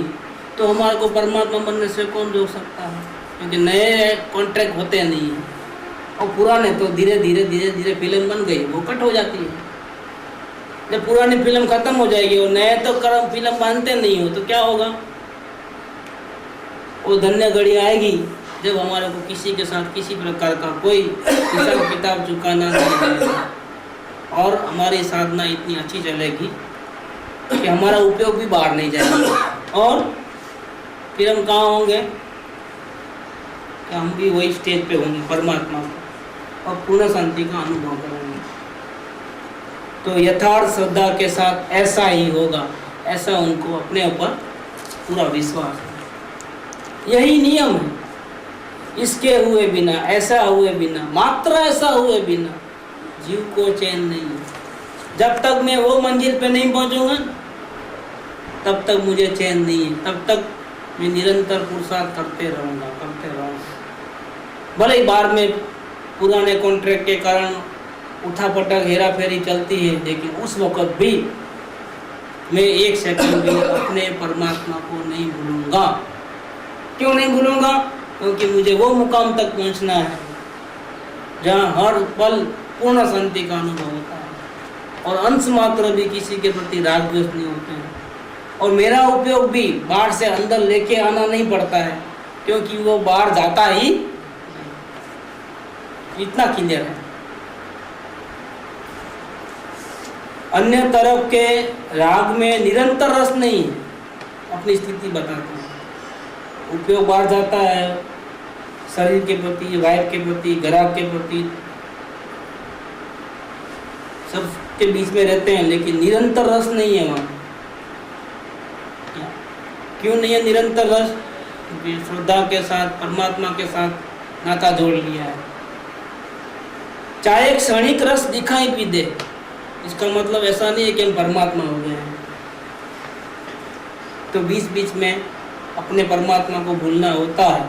तो हमारे को परमात्मा बनने से कौन रोक सकता है? क्योंकि नए कॉन्ट्रैक्ट होते नहीं हैं, और पुराने तो धीरे धीरे धीरे धीरे फिल्म बन गई, वो कट हो जाती है। जब पुरानी फिल्म खत्म हो जाएगी और नए तो कर्म फिल्म बांधते नहीं हो तो क्या होगा? वो धन्य घड़ी आएगी जब हमारे को किसी के साथ किसी प्रकार का कोई हिसाब किताब चुकाना नहीं पड़ेगा, और हमारी साधना इतनी अच्छी चलेगी कि हमारा उपयोग भी बाहर नहीं जाएगा। और फिर हम कहाँ होंगे? हम भी वही स्टेज पे होंगे परमात्मा को, और पूर्ण शांति का अनुभव करेंगे। तो यथार्थ श्रद्धा के साथ ऐसा ही होगा, ऐसा उनको अपने ऊपर पूरा विश्वास है। यही नियम है। इसके हुए बिना, ऐसा हुए बिना, मात्र ऐसा हुए बिना जीव को चैन नहीं है। जब तक मैं वो मंजिल पे नहीं पहुंचूंगा तब तक मुझे चैन नहीं है, तब तक मैं निरंतर पुरुषार्थ करते रहूँगा। भले ही बार में पुराने कॉन्ट्रैक्ट के कारण उठापटक हेरा फेरी चलती है, लेकिन उस वक़्त भी मैं एक सेकंड भी अपने परमात्मा को नहीं भूलूंगा। क्यों नहीं भूलूंगा? क्योंकि मुझे वो मुकाम तक पहुंचना है जहाँ हर पल पूर्ण शांति का अनुभव होता है, और अंश मात्र भी किसी के प्रति राग द्वेष नहीं होते हैं। और मेरा उपयोग भी बाहर से अंदर लेके आना नहीं पड़ता है, क्योंकि वो बाहर जाता ही, इतना क्लियर है। अन्य तरफ के राग में निरंतर रस नहीं है, अपनी स्थिति बताते हैं। उपयोग बाहर जाता है शरीर के प्रति, वाइफ के प्रति, ग्राहक के प्रति, सब के बीच में रहते हैं, लेकिन निरंतर रस नहीं है वहाँ। क्यों नहीं है निरंतर रस? क्योंकि श्रद्धा के साथ, परमात्मा के साथ नाता जोड़ लिया है। चाहे क्षणिक रस दिखाई भी दे, इसका मतलब ऐसा नहीं है कि हम परमात्मा हो गए हैं। तो बीच बीच में अपने परमात्मा को भूलना होता है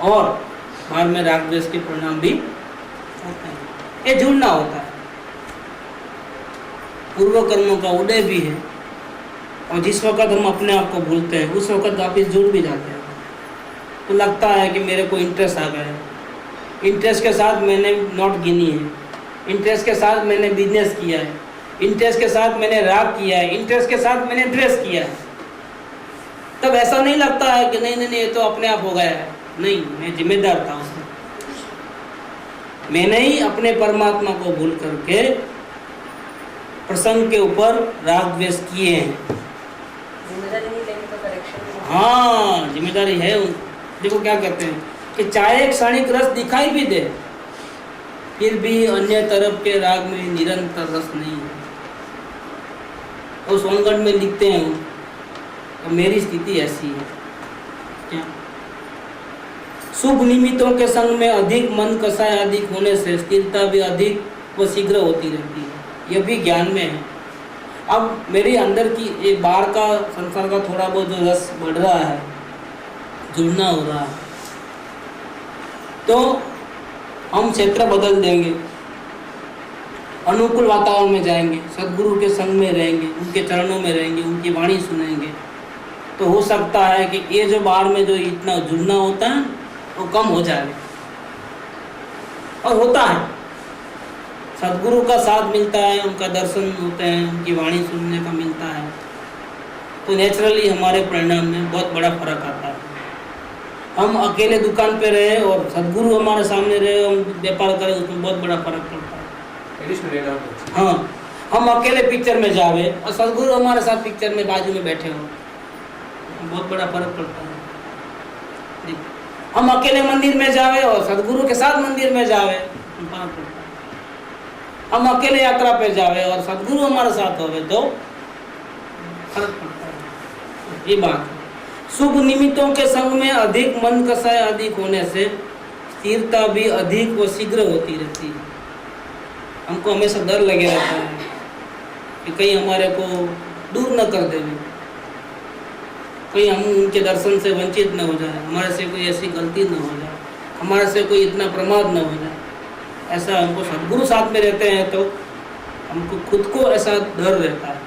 और बाद में राग द्वेष के परिणाम भी होते हैं। ये जुड़ना होता है, पूर्व कर्मों का उदय भी है, और जिस वक्त हम अपने आप को भूलते हैं उस वक्त वापिस जुड़ भी जाते हैं। तो लगता है कि मेरे को इंटरेस्ट आ गया है, इंटरेस्ट के साथ मैंने नोट गिनी है, इंटरेस्ट के साथ मैंने बिजनेस किया है, इंटरेस्ट के साथ मैंने राग किया है, इंटरेस्ट के साथ मैंने ड्रेस किया है। तब ऐसा नहीं लगता है कि नहीं नहीं ये तो अपने आप हो गया है। नहीं, मैं जिम्मेदार था उसमें। मैंने ही अपने परमात्मा को भूल करके प्रसंग के ऊपर राग द्वेष किए हैं। जिम्मेदारी नहीं लेंगे तो करेक्शन। हाँ, जिम्मेदारी है। देखो क्या कहते हैं कि चाहे क्षणिक रस दिखाई भी दे, फिर भी अन्य तरफ के राग में निरंतर रस नहीं है। उस सोनगढ़ में लिखते हैं तो मेरी स्थिति ऐसी है। क्या? शुभ निमित्तों के संग में अधिक मन कसाय अधिक होने से स्थिरता भी अधिक व शीघ्र होती रहती है। यह भी ज्ञान में है। अब मेरे अंदर की एक बाहर का संसार का थोड़ा बहुत जो रस बढ़ रहा है, जुड़ना हो रहा है, तो हम क्षेत्र बदल देंगे, अनुकूल वातावरण में जाएंगे, सदगुरु के संग में रहेंगे, उनके चरणों में रहेंगे, उनकी वाणी सुनेंगे, तो हो सकता है कि ये जो बाहर में जो इतना जुड़ना होता है वो कम हो जाए। और होता है, सदगुरु का साथ मिलता है, उनका दर्शन होते हैं, उनकी वाणी सुनने का मिलता है, तो नेचुरली हमारे परिणाम में बहुत बड़ा फर्क आता है। हम अकेले दुकान पे रहे और सदगुरु हमारे सामने रहे, हम व्यापार करें, उसमें बहुत बड़ा फर्क पड़ता है। हाँ, हम अकेले पिक्चर में जावे और सदगुरु हमारे साथ पिक्चर में बाजू में बैठे हो, बहुत बड़ा फर्क पड़ता है। हम अकेले मंदिर में जावे और सदगुरु के साथ मंदिर में जावे, फर्क पड़ता है। हम अकेले यात्रा पे जावे और सदगुरु हमारे साथ होवे तो फर्क पड़ता है। ये बात है। शुभ निमित्तों के संग में अधिक मन कसाय अधिक होने से स्थिरता भी अधिक व शीघ्र होती रहती है। हमको हमेशा डर लगे रहता है कि कहीं हमारे को दूर न कर देवे, कहीं हम उनके दर्शन से वंचित न हो जाए, हमारे से कोई ऐसी गलती न हो जाए, हमारे से कोई इतना प्रमाद न हो जाए। ऐसा हमको सदगुरु साथ में रहते हैं तो हमको खुद को ऐसा डर रहता है।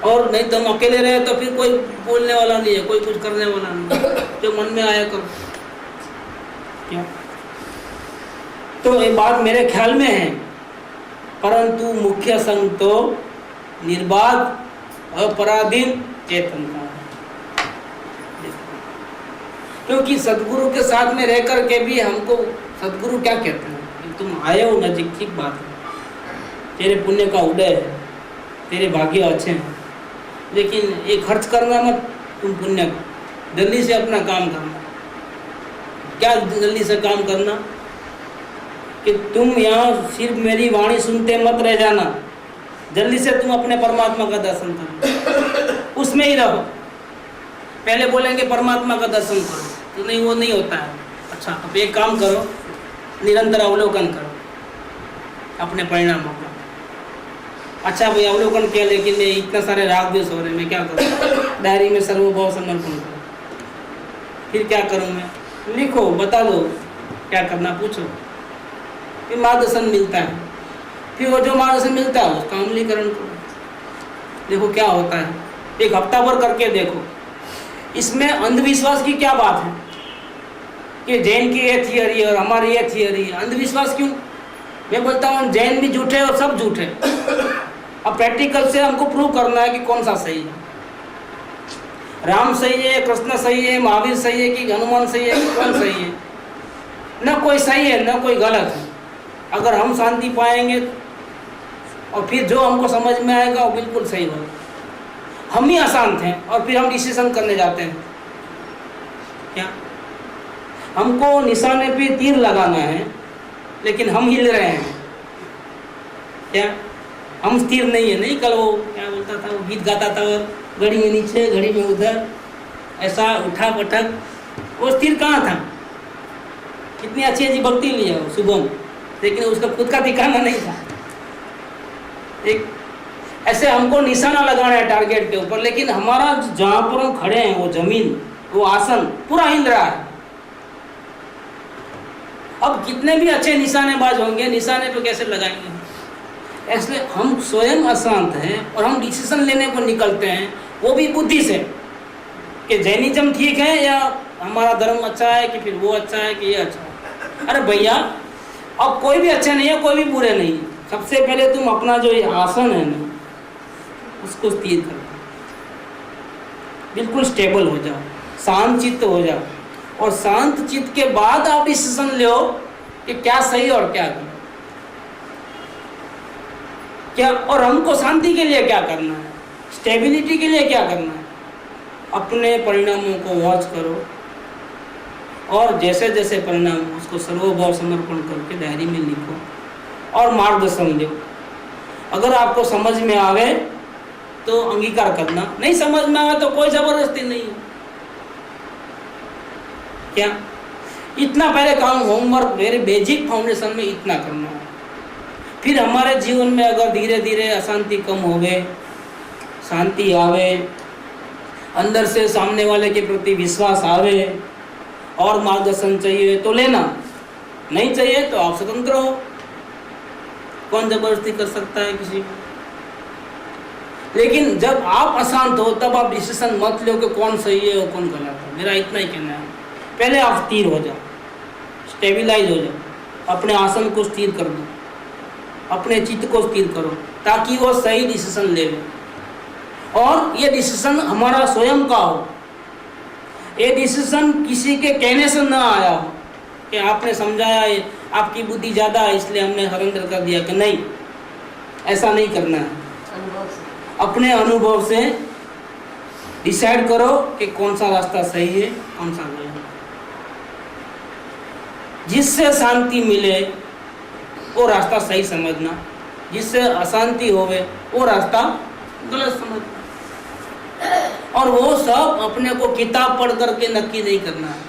और नहीं तो हम अकेले रहे तो फिर कोई बोलने वाला नहीं है, कोई कुछ करने वाला नहीं है, जो मन में आया करो। क्या? तो ये बात मेरे ख्याल में है, परंतु मुख्य संग तो निर्बाध अपराधीन चेतन का है। क्योंकि सदगुरु के साथ में रह करके भी हमको सदगुरु क्या कहते हैं कि तुम आए हो नजीक, ठीक बात है, तेरे पुण्य का उदय है, तेरे भाग्य अच्छे हैं, लेकिन ये खर्च करना मत तुम पुण्य का, जल्दी से अपना काम करना। क्या जल्दी से काम करना कि तुम यहाँ सिर्फ मेरी वाणी सुनते मत रह जाना, जल्दी से तुम अपने परमात्मा का दर्शन करो, उसमें ही रहो। पहले बोलेंगे परमात्मा का दर्शन करो, तो नहीं, वो नहीं होता है। अच्छा, अब एक काम करो, निरंतर अवलोकन करो अपने परिणामों का। अच्छा भाई, अवलोकन किया, लेकिन इतना सारे राग द्वेष हो रहे, मैं क्या करूँ? डायरी में सर्वभाव समर्पण करो। फिर क्या करूँ मैं? लिखो, बता दो क्या करना, पूछो, फिर मार्गदर्शन मिलता है। फिर वो जो मार्गदर्शन मिलता है उसका अमलीकरण करो, देखो क्या होता है। एक हफ्ता भर करके देखो। इसमें अंधविश्वास की क्या बात है कि जैन की ये थियरी और हमारी ये थियरी है? अंधविश्वास क्यों? मैं बोलता हूँ जैन भी झूठे और सब झूठे। अब प्रैक्टिकल से हमको प्रूव करना है कि कौन सा सही है। राम सही है, कृष्ण सही है, महावीर सही है कि हनुमान सही है, कि कौन सही है? न कोई सही है न कोई गलत है। अगर हम शांति पाएंगे और फिर जो हमको समझ में आएगा वो बिल्कुल सही होगा। हम ही अशांत हैं और फिर हम डिसीजन करने जाते हैं। क्या? हमको निशाने पे तीर लगाना है, लेकिन हम हिल रहे हैं। क्या? हम स्थिर नहीं है। नहीं, कल वो क्या बोलता था, वो गीत गाता था, घड़ी में नीचे, घड़ी में उधर, ऐसा उठा पटक, वो स्थिर कहाँ था। कितनी अच्छी अच्छी भक्ति लिया वो शुभम, लेकिन उसका खुद का ठिकाना नहीं था। एक ऐसे हमको निशाना लगाना है टारगेट के ऊपर, लेकिन हमारा जहाँ पर हम खड़े हैं वो जमीन, वो आसन पूरा हिल रहा है। अब कितने भी अच्छे निशानेबाज होंगे, निशाने पे कैसे लगाएंगे। ऐसे हम स्वयं अशांत हैं और हम डिसीजन लेने को निकलते हैं, वो भी बुद्धि से कि जैनिज्म ठीक है या हमारा धर्म अच्छा है कि फिर वो अच्छा है कि ये अच्छा है। अरे भैया, अब कोई भी अच्छे नहीं है, कोई भी बुरे नहीं है। सबसे पहले तुम अपना जो ये आसन है ना, उसको स्थिर करो, बिल्कुल स्टेबल हो जाओ, शांत चित्त हो जाओ, और शांत चित्त के बाद आप डिसीजन लो कि क्या सही और क्या गलत, क्या, और हमको शांति के लिए क्या करना है, स्टेबिलिटी के लिए क्या करना है। अपने परिणामों को वॉच करो और जैसे जैसे परिणाम उसको सर्वभाव समर्पण करके डायरी में लिखो और मार्गदर्शन दो। अगर आपको समझ में आवे तो अंगीकार करना, नहीं समझ में आवे तो कोई जबरदस्ती नहीं है। क्या इतना पहले काम, होमवर्क मेरे बेसिक फाउंडेशन में इतना करना है। फिर हमारे जीवन में अगर धीरे धीरे अशांति कम हो गए, शांति आवे, अंदर से सामने वाले के प्रति विश्वास आवे और मार्गदर्शन चाहिए तो लेना, नहीं चाहिए तो आप स्वतंत्र हो। कौन जबरदस्ती कर सकता है किसी को। लेकिन जब आप अशांत हो तब आप डिसीजन मत लो कि कौन सही है और कौन गलत है। मेरा इतना ही कहना है, पहले आप स्थिर हो जाओ, स्टेबिलाइज हो जाओ, अपने आसन को स्थिर कर दो, अपने चित्त को स्थिर करो ताकि वो सही डिसीजन ले ले। और ये डिसीजन हमारा स्वयं का हो, ये डिसीजन किसी के कहने से ना आया हो कि आपने समझाया है, आपकी बुद्धि ज़्यादा है इसलिए हमने सरेंडर कर दिया, कि नहीं, ऐसा नहीं करना है। अपने अनुभव से डिसाइड करो कि कौन सा रास्ता सही है, कौन सा गलत है। जिससे शांति मिले वो रास्ता सही समझना, जिससे अशांति होवे वो रास्ता गलत समझना। और वो सब अपने को किताब पढ़ करके नक्की नहीं करना है,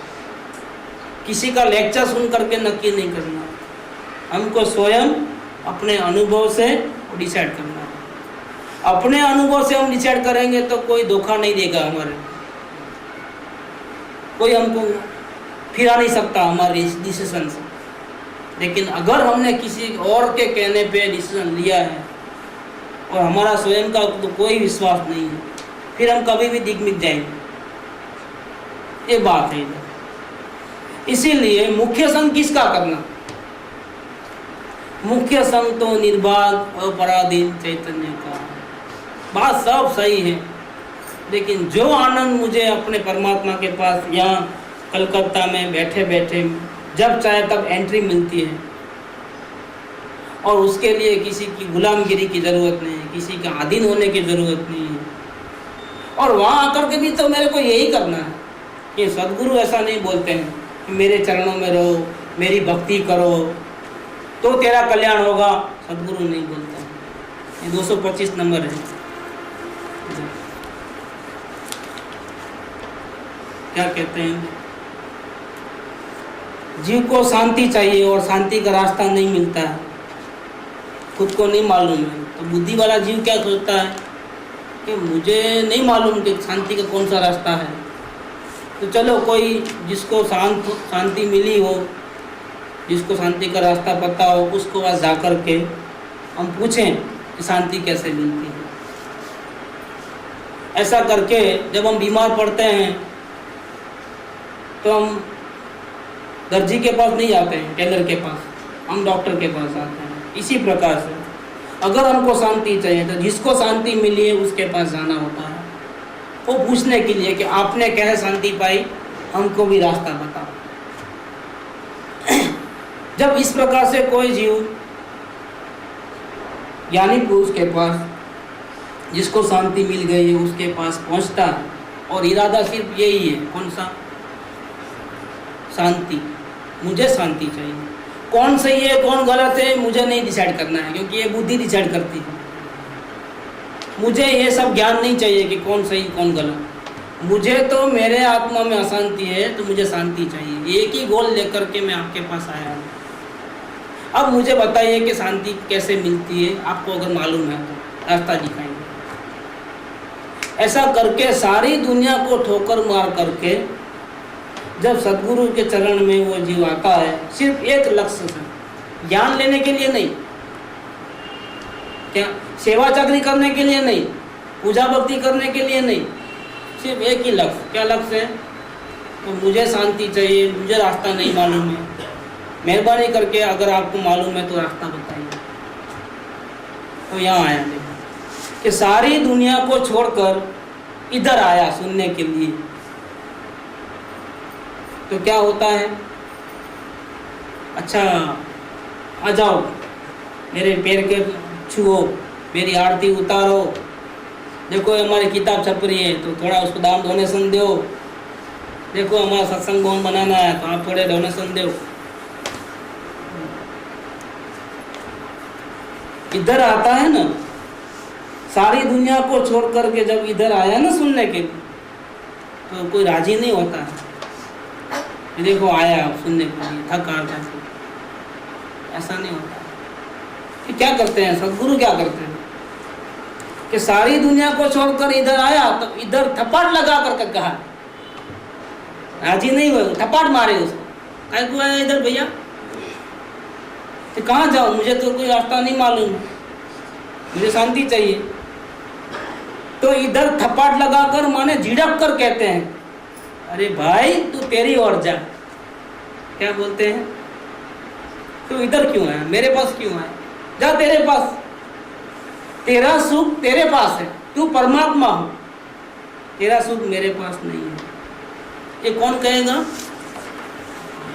किसी का लेक्चर सुन करके नक्की नहीं करना है। हमको स्वयं अपने अनुभव से डिसाइड करना है। अपने अनुभव से हम डिसाइड करेंगे तो कोई धोखा नहीं देगा हमारे, कोई हमको फिरा नहीं सकता हमारे इस डिसीजन से। लेकिन अगर हमने किसी और के कहने पे डिसीजन लिया है और हमारा स्वयं का तो कोई विश्वास नहीं है, फिर हम कभी भी दिग्मित जाएंगे। ये बात है। इसीलिए मुख्य संग किसका करना? मुख्य संग तो निर्बाध अपराधीन चैतन्य का। बात सब सही है, लेकिन जो आनंद मुझे अपने परमात्मा के पास यहाँ कलकत्ता में बैठे बैठे जब चाहे तब एंट्री मिलती है, और उसके लिए किसी की गुलामगिरी की ज़रूरत नहीं है, किसी का अधीन होने की ज़रूरत नहीं है। और वहाँ आकर के भी तो मेरे को यही करना है कि सदगुरु ऐसा नहीं बोलते हैं कि मेरे चरणों में रहो, मेरी भक्ति करो तो तेरा कल्याण होगा। सदगुरु नहीं बोलता। ये 225 नंबर है। क्या कहते हैं? जीव को शांति चाहिए और शांति का रास्ता नहीं मिलता है, खुद को नहीं मालूम है। तो बुद्धि वाला जीव क्या सोचता है कि मुझे नहीं मालूम कि शांति का कौन सा रास्ता है। तो चलो कोई जिसको शांति मिली हो, जिसको शांति का रास्ता पता हो, उसको पास जा कर के हम पूछें कि शांति कैसे मिलती है। ऐसा करके जब हम बीमार पड़ते हैं तो हम दर्जी के पास नहीं जाते हैं, टेलर के पास, हम डॉक्टर के पास आते हैं। इसी प्रकार से अगर हमको शांति चाहिए तो जिसको शांति मिली है उसके पास जाना होता है, वो पूछने के लिए कि आपने कैसे शांति पाई, हमको भी रास्ता बताओ। जब इस प्रकार से कोई जीव ज्ञानी पुरुष के पास, जिसको शांति मिल गई है, उसके पास पहुंचता है और इरादा सिर्फ यही है, कौन सा? शांति। मुझे शांति चाहिए। कौन सही है कौन गलत है मुझे नहीं डिसाइड करना है, क्योंकि ये बुद्धि डिसाइड करती है। मुझे ये सब ज्ञान नहीं चाहिए कि कौन सही कौन गलत। मुझे तो मेरे आत्मा में अशांति है तो मुझे शांति चाहिए। एक ही गोल लेकर के मैं आपके पास आया हूँ। अब मुझे बताइए कि शांति कैसे मिलती है, आपको अगर मालूम है तो रास्ता दिखाएंगे। ऐसा करके सारी दुनिया को ठोकर मार करके जब सदगुरु के चरण में वो जीव आता है, सिर्फ एक लक्ष्य से, ज्ञान लेने के लिए नहीं, क्या सेवा चाकरी करने के लिए नहीं, पूजा भक्ति करने के लिए नहीं, सिर्फ एक ही लक्ष्य। क्या लक्ष्य है? तो मुझे शांति चाहिए, मुझे रास्ता नहीं मालूम है, मेहरबानी करके अगर आपको मालूम है तो रास्ता बताइए। तो यहाँ आया देखो कि सारी दुनिया को छोड़कर इधर आया सुनने के लिए। तो क्या होता है? अच्छा आ जाओ, मेरे पैर के छुओ, मेरी आरती उतारो, देखो हमारी किताब छप रही है तो थोड़ा उसको दान डोनेशन दो, देखो हमारा सत्संग भवन बनाना है तो आप थोड़े डोनेशन दो। इधर आता है ना, सारी दुनिया को छोड़ करके जब इधर आया ना सुनने के लिए, तो कोई राजी नहीं होता है। देखो आया सुनने के लिए, थक हार जाते, ऐसा नहीं होता। कि क्या करते हैं सदगुरु, क्या करते हैं कि सारी दुनिया को छोड़कर इधर आया तो इधर थप्पड़ लगा करके कहा, राजी नहीं हुए, थप्पड़ मारे उसको। क्या को आया इधर भैया, तो कहाँ जाऊँ, मुझे तो कोई रास्ता नहीं मालूम, मुझे शांति चाहिए। तो इधर थप्पड़ लगाकर माने झिड़क कर कहते हैं, अरे भाई तू तेरी ओर जा। क्या बोलते हैं? तो इधर क्यों आया, मेरे पास क्यों आया? जा तेरे पास, तेरा सुख तेरे पास है, तू परमात्मा हो, तेरा सुख मेरे पास नहीं है। ये कौन कहेगा?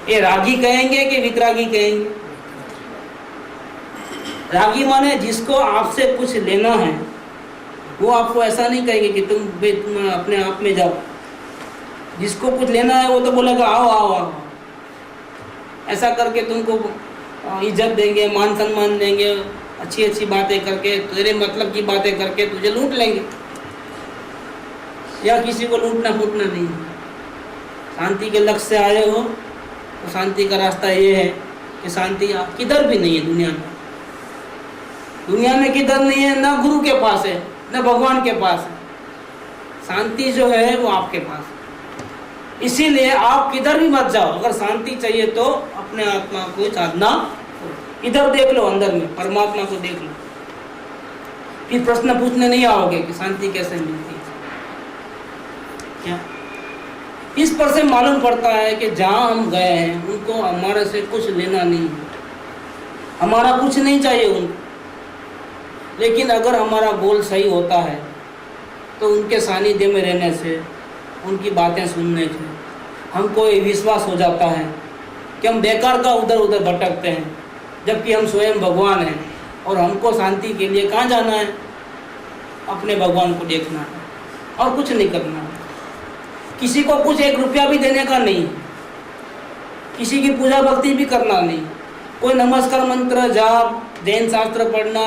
ये रागी कहेंगे कि वितरागी कहेंगे? रागी माने जिसको आपसे कुछ लेना है, वो आपको ऐसा नहीं कहेंगे कि तुम अपने आप में जाओ। जिसको कुछ लेना है वो तो बोलेगा आओ आओ आओ, ऐसा करके तुमको इज्जत देंगे, मान सम्मान देंगे, अच्छी अच्छी बातें करके, तेरे मतलब की बातें करके तुझे लूट लेंगे। या किसी को लूटना फूटना नहीं। शांति के लक्ष्य से आए हो तो शांति का रास्ता ये है कि शांति आप किधर भी नहीं है दुनिया में। दुनिया में किधर नहीं है, ना गुरु के पास है ना भगवान के पास है। शांति जो है वो आपके पास है। इसीलिए आप किधर भी मत जाओ, अगर शांति चाहिए तो अपने आत्मा को साधना करो। इधर देख लो, अंदर में परमात्मा को देख लो, फिर प्रश्न पूछने नहीं आओगे कि शांति कैसे मिलती है। क्या इस पर से मालूम पड़ता है कि जहाँ हम गए हैं उनको हमारे से कुछ लेना नहीं है, हमारा कुछ नहीं चाहिए उनको। लेकिन अगर हमारा गोल सही होता है तो उनके सानिध्य में रहने से, उनकी बातें सुनने से हमको ये विश्वास हो जाता है कि हम बेकार का उधर उधर भटकते हैं, जबकि हम स्वयं भगवान हैं और हमको शांति के लिए कहाँ जाना है? अपने भगवान को देखना है और कुछ नहीं करना है। किसी को कुछ 1 रुपया भी देने का नहीं, किसी की पूजा भक्ति भी करना नहीं, कोई नमस्कार मंत्र जाप जैन शास्त्र पढ़ना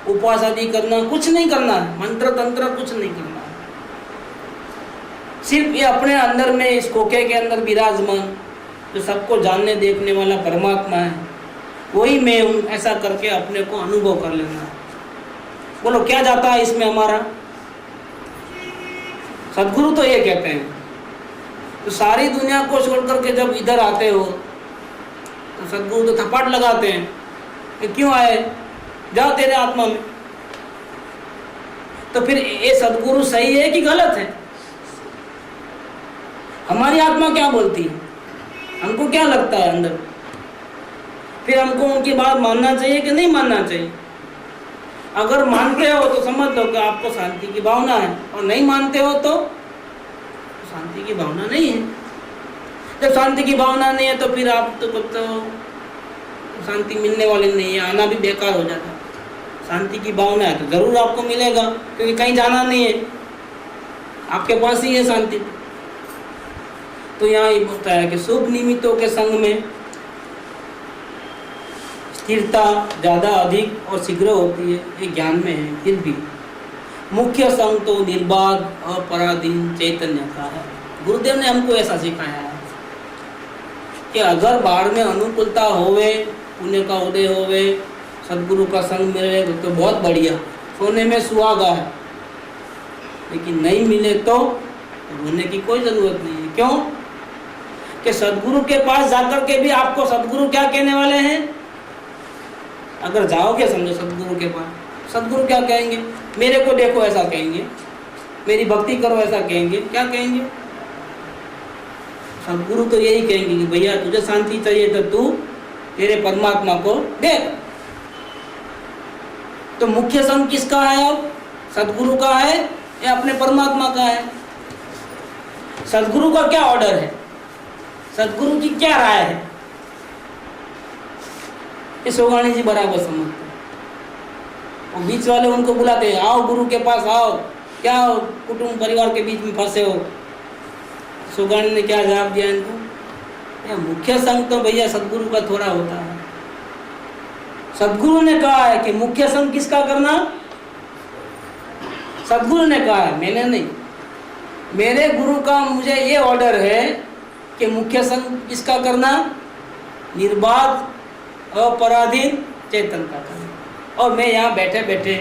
उपवास आदि करना कुछ नहीं करना है, मंत्र तंत्र कुछ नहीं करना है। सिर्फ ये अपने अंदर में इस खोखे के अंदर विराजमान जो सबको जानने देखने वाला परमात्मा है, वही मैं हूँ, ऐसा करके अपने को अनुभव कर लेना है। बोलो क्या जाता है इसमें हमारा? सदगुरु तो ये कहते हैं। तो सारी दुनिया को छोड़ करके जब इधर आते हो तो सदगुरु तो थप्पड़ लगाते हैं कि क्यों आए, जाओ तेरे आत्मा में। तो फिर ये सदगुरु सही है कि गलत है? हमारी आत्मा क्या बोलती है, हमको क्या लगता है अंदर? फिर हमको उनकी बात मानना चाहिए कि नहीं मानना चाहिए? अगर मानते हो तो समझ लो कि आपको शांति की भावना है, और नहीं मानते हो तो शांति की भावना नहीं है। जब शांति की भावना नहीं है तो फिर आप तो शांति मिलने वाली नहीं है, आना भी बेकार हो जाता है। शांति की भावना है तो जरूर आपको मिलेगा, क्योंकि कहीं जाना नहीं है, आपके पास ही है शांति। तो यहाँ ये होता है कि शुभ निमित्तों के संग में स्थिरता ज़्यादा अधिक और शीघ्र होती है, ये ज्ञान में है। फिर भी मुख्य संग तो निर्बाध अपराधीन चैतन्य का है। गुरुदेव ने हमको ऐसा सिखाया है कि अगर बाढ़ में अनुकूलता होवे, पुण्य का उदय होवे, सदगुरु का संग मिले तो बहुत बढ़िया, सोने में सुहागा है। लेकिन नहीं मिले तो रोने की कोई जरूरत नहीं है। क्यों? कि सदगुरु के पास जाकर के भी आपको सदगुरु क्या कहने वाले हैं? अगर जाओगे समझो सदगुरु के पास, सदगुरु क्या कहेंगे? मेरे को देखो ऐसा कहेंगे, मेरी भक्ति करो ऐसा कहेंगे। क्या कहेंगे? सदगुरु तो यही कहेंगे कि भैया तुझे शांति चाहिए तो तू तेरे परमात्मा को देख। तो मुख्य संग किसका है अब? सदगुरु का है या अपने परमात्मा का है? सदगुरु का क्या ऑर्डर है? सदगुरु की क्या राय है? ये सोगानी जी बराबर समझते हैं। और बीच वाले उनको बुलाते हैं, आओ गुरु के पास आओ, क्या हो कुटुंब परिवार के बीच में फंसे हो। सोगानी ने क्या जवाब दिया इनको? ये मुख्य संग तो भैया सदगुरु का थोड़ा होता है। सदगुरु ने कहा है कि मुख्य संग किसका करना? सदगुरु ने कहा है, मैंने नहीं। मेरे गुरु का मुझे ये ऑर्डर है कि मुख्य संग किसका करना? निर्बाध अपराधीन चेतन का करना। और मैं यहाँ बैठे बैठे,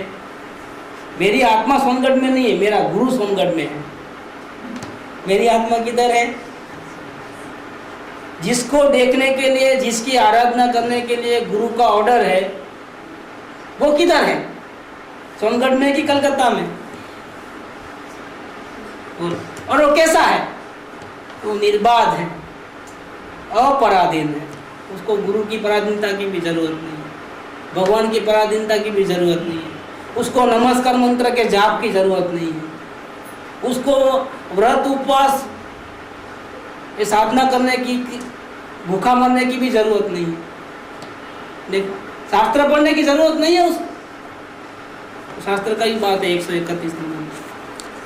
मेरी आत्मा सोनगढ़ में नहीं है, मेरा गुरु सोनगढ़ में है। मेरी आत्मा किधर है? जिसको देखने के लिए, जिसकी आराधना करने के लिए गुरु का ऑर्डर है, वो किधर है? सोनगढ़ में कि कलकत्ता में? और वो कैसा है? वो निर्बाध है, अपराधीन है। उसको गुरु की पराधीनता की भी जरूरत नहीं है, भगवान की पराधीनता की भी जरूरत नहीं है, उसको नमस्कार मंत्र के जाप की जरूरत नहीं है, उसको व्रत उपवास ये साधना करने की, भूखा मरने की भी जरूरत नहीं है। देखो, शास्त्र पढ़ने की जरूरत नहीं है उसको। शास्त्र का ही बात है 131 नंबर।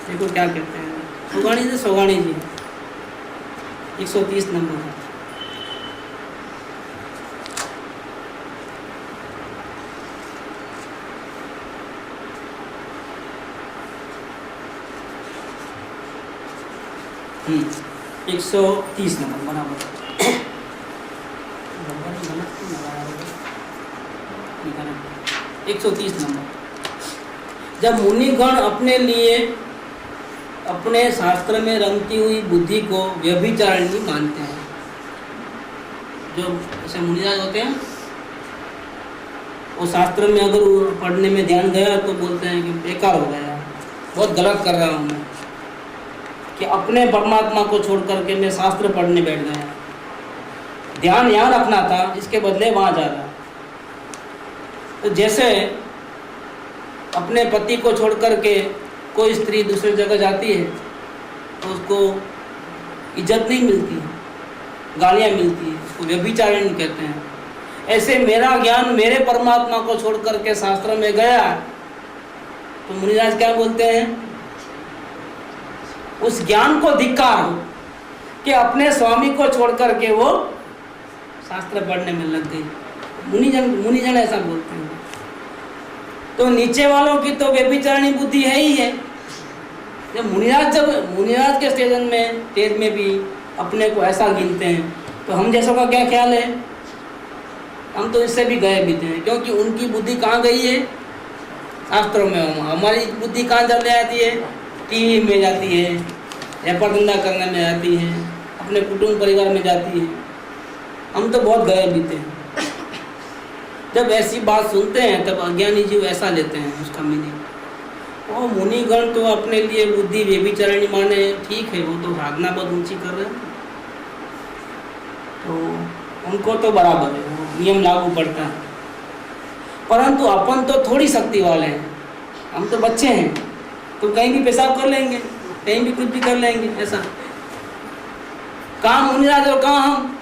देखो क्या कहते हैं सोगानी जी, सोगानी जी 130 नंबर है। हम्म, 130 नंबर बराबर। 130 नंबर। जब मुनिगण अपने लिए अपने शास्त्र में रमती हुई बुद्धि को व्यभिचारिणी मानते हैं, जो ऐसे मुनिराज होते हैं, वो शास्त्र में अगर पढ़ने में ध्यान गया तो बोलते हैं कि बेकार हो गया, बहुत गलत कर रहा हूँ मैं, कि अपने परमात्मा को छोड़ करके मैं शास्त्र पढ़ने बैठ गया, ध्यान यहाँ रखना था, इसके बदले वहाँ जा रहा। तो जैसे अपने पति को छोड़ करके कोई स्त्री दूसरी जगह जाती है तो उसको इज्जत नहीं मिलती है, गालियाँ मिलती है, उसको व्यभिचारिणी कहते हैं। ऐसे मेरा ज्ञान मेरे परमात्मा को छोड़ करके शास्त्र में गया तो मुनिराज क्या बोलते हैं? उस ज्ञान को धिक्कार हो कि अपने स्वामी को छोड़ करके वो शास्त्र पढ़ने में लग गई। मुनिजन ऐसा बोलते हैं। तो नीचे वालों की तो व्यभिचारिणी बुद्धि है ही है। जब मुनिराज के स्टेज में भी अपने को ऐसा गिनते हैं तो हम जैसों का क्या ख्याल है? हम तो इससे भी गए बीते हैं, क्योंकि उनकी बुद्धि कहाँ गई है? शास्त्रों में। हमारी बुद्धि कहाँ चल जाती है? टीवी में जाती है, व्यापार धंधा करने में जाती है, अपने कुटुंब परिवार में जाती है। हम तो बहुत गए बीते हैं। जब ऐसी बात सुनते हैं तब अज्ञानी जीव ऐसा लेते हैं उसका मीनिंग। वो मुनिगण तो अपने लिए बुद्धि व्यभिचारिणी माने, ठीक है, वो तो साधना बहुत ऊंची कर रहे हैं, तो उनको तो बराबर है, वो नियम लागू पड़ता है। परंतु अपन तो थोड़ी शक्ति वाले हैं, हम तो बच्चे हैं, तो कहीं भी पेशाब कर लेंगे, कहीं भी कुछ भी कर लेंगे। ऐसा काम मुनिराज और कहाँ हम,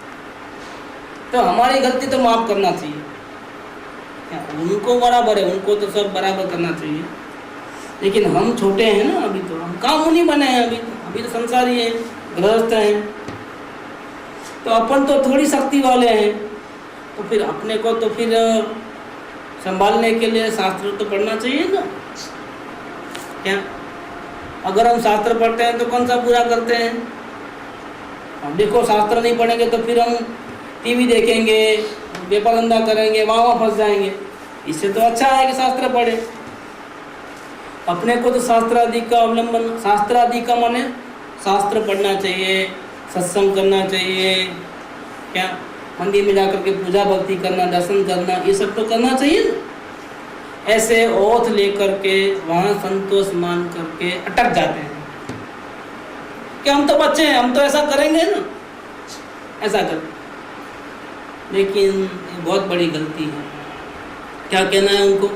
तो हमारी गलती तो माफ करना चाहिए। उनको बराबर है, उनको तो सब बराबर करना चाहिए, लेकिन हम छोटे हैं ना, अभी तो हम काम मुनि बने हैं, अभी तो संसारी हैं, गृहस्थ हैं, तो अपन तो थोड़ी शक्ति वाले हैं। तो फिर अपने को तो फिर संभालने के लिए शास्त्र तो पढ़ना चाहिए ना। क्या? अगर हम शास्त्र पढ़ते हैं तो कौन सा बुरा करते हैं? अब देखो, शास्त्र नहीं पढ़ेंगे तो फिर हम टीवी देखेंगे, बेपरंदा करेंगे, वहाँ फंस जाएंगे। इससे तो अच्छा है कि शास्त्र पढ़े। अपने को तो शास्त्रादि का अवलंबन, शास्त्रादि का माने शास्त्र पढ़ना चाहिए, सत्संग करना चाहिए, क्या मंदिर में जाकर के पूजा भक्ति करना, दर्शन करना, ये सब तो करना चाहिए ना। ऐसे ओथ लेकर के वहाँ संतोष मान करके अटक जाते हैं कि हम तो बच्चे हैं, हम तो ऐसा करेंगे ना, ऐसा कर। लेकिन ये बहुत बड़ी गलती है। क्या कहना है उनको?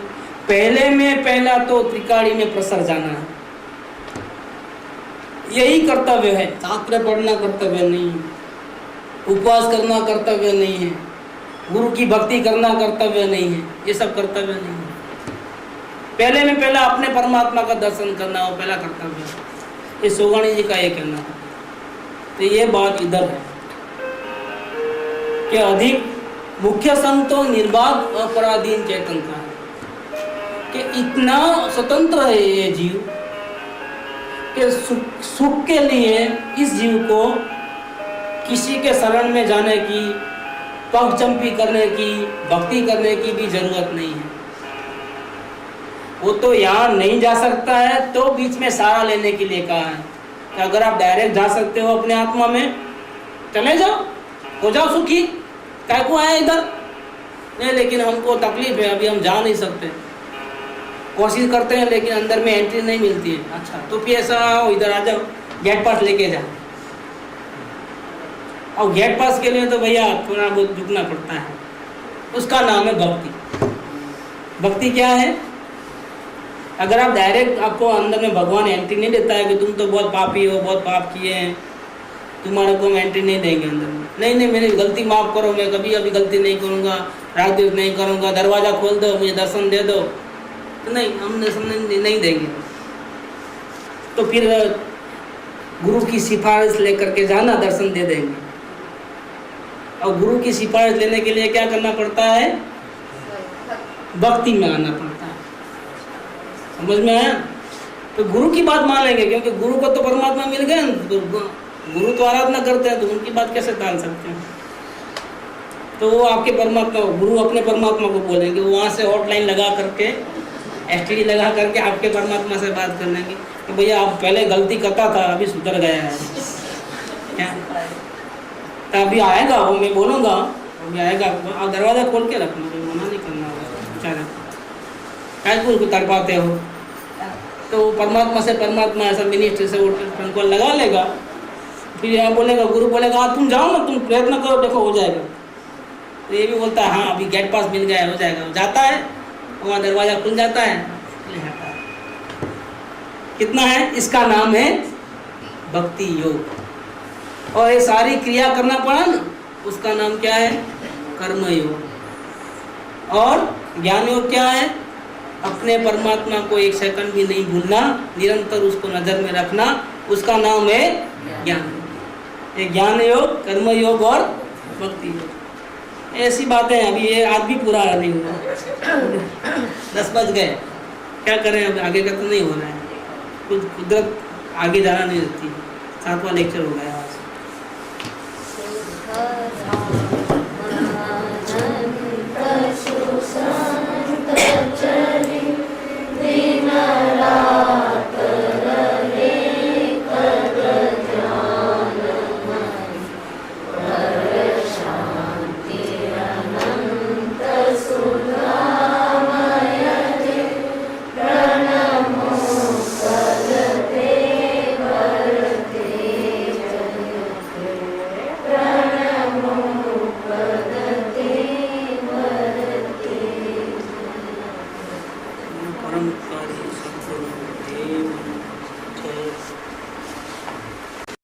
पहले में पहला तो त्रिकाड़ी में प्रसर जाना है, यही कर्तव्य है। शास्त्र पढ़ना कर्तव्य नहीं है, उपवास करना कर्तव्य नहीं है, गुरु की भक्ति करना कर्तव्य नहीं है, ये सब कर्तव्य नहीं है। पहले में पहला अपने परमात्मा का दर्शन करना वो पहला कर्तव्य है। ये सोगाणी जी का ये कहना है। तो ये बात इधर है कि अधिक मुख्य संतो निर्बाध अपराधीन चेतन का है कि इतना स्वतंत्र है ये जीव कि सुख के लिए इस जीव को किसी के शरण में जाने की, पगचंपी करने की, भक्ति करने की भी जरूरत नहीं है। वो तो यहाँ नहीं जा सकता है तो बीच में सहारा लेने के लिए कहा है कि अगर आप डायरेक्ट जा सकते हो अपने आत्मा में, चले जाओ, हो जाओ सुखी, क्या को आए इधर? नहीं, लेकिन हमको तकलीफ है, अभी हम जा नहीं सकते, कोशिश करते हैं लेकिन अंदर में एंट्री नहीं मिलती है। अच्छा, तो फिर ऐसा आओ, इधर आ जाओ, गेट पास लेके जाओ। और गेट पास के लिए तो भैया थोड़ा बहुत झुकना पड़ता है, उसका नाम है भक्ति। भक्ति क्या है? अगर आप डायरेक्ट, आपको अंदर में भगवान एंट्री नहीं देता है कि तुम तो बहुत पापी हो, बहुत पाप किए हैं, तुम्हारे को हम एंट्री नहीं देंगे अंदर में। नहीं नहीं, मेरी गलती माफ़ करो, मैं कभी अभी गलती नहीं करूँगा, राग द्वेष नहीं करूँगा, दरवाज़ा खोल दो, मुझे दर्शन दे दो, तो नहीं, हम दर्शन नहीं देंगे। तो फिर गुरु की सिफारिश लेकर के जाना, दर्शन दे देंगे। और गुरु की सिफारिश लेने के लिए क्या करना पड़ता है? भक्ति में आना पड़ता है। समझ में आया? तो गुरु की बात मान लेंगे, क्योंकि गुरु को तो परमात्मा मिल गए, तो गुरु तो आराधना करते हैं, तो उनकी बात कैसे टाल सकते हैं? तो वो आपके परमात्मा, गुरु अपने परमात्मा को बोलेंगे, वो वहाँ से हॉटलाइन लगा करके, एसटीडी लगा करके आपके परमात्मा से बात कर लेंगे कि भैया आप पहले गलती करता था, अभी सुधर गया है क्या? तो अभी आएगा वो, मैं बोलूँगा, अभी आएगा, आप दरवाज़ा खोल के रखना, मना नहीं करना होगा बेचारे, क्या को तड़पाते हो? तो परमात्मा से परमात्मा ऐसा मिनिस्टर से उनको लगा लेगा, फिर यहाँ बोलेगा, गुरु बोलेगा हाँ तुम जाओ ना, तुम प्रयत्न करो, देखो हो जाएगा। तो ये भी बोलता है हाँ अभी गेट पास मिल गया है, हो जाएगा। जाता है, वहाँ दरवाज़ा खुल जाता है, ले आता है। कितना है? इसका नाम है भक्ति योग। और ये सारी क्रिया करना पड़ा ना, उसका नाम क्या है? कर्म योग। और ज्ञान योग क्या है? अपने परमात्मा को एक सेकंड भी नहीं भूलना, निरंतर उसको नजर में रखना, उसका नाम है ज्ञान। ये ज्ञान योग, कर्म योग और भक्ति योग, ऐसी बातें हैं। अभी ये आज भी पूरा नहीं हुआ, 10 बज गए, क्या करें? अब आगे का तो नहीं हो रहा है, कुदरत आगे जाना नहीं देती। 7वां लेक्चर हो गया आज।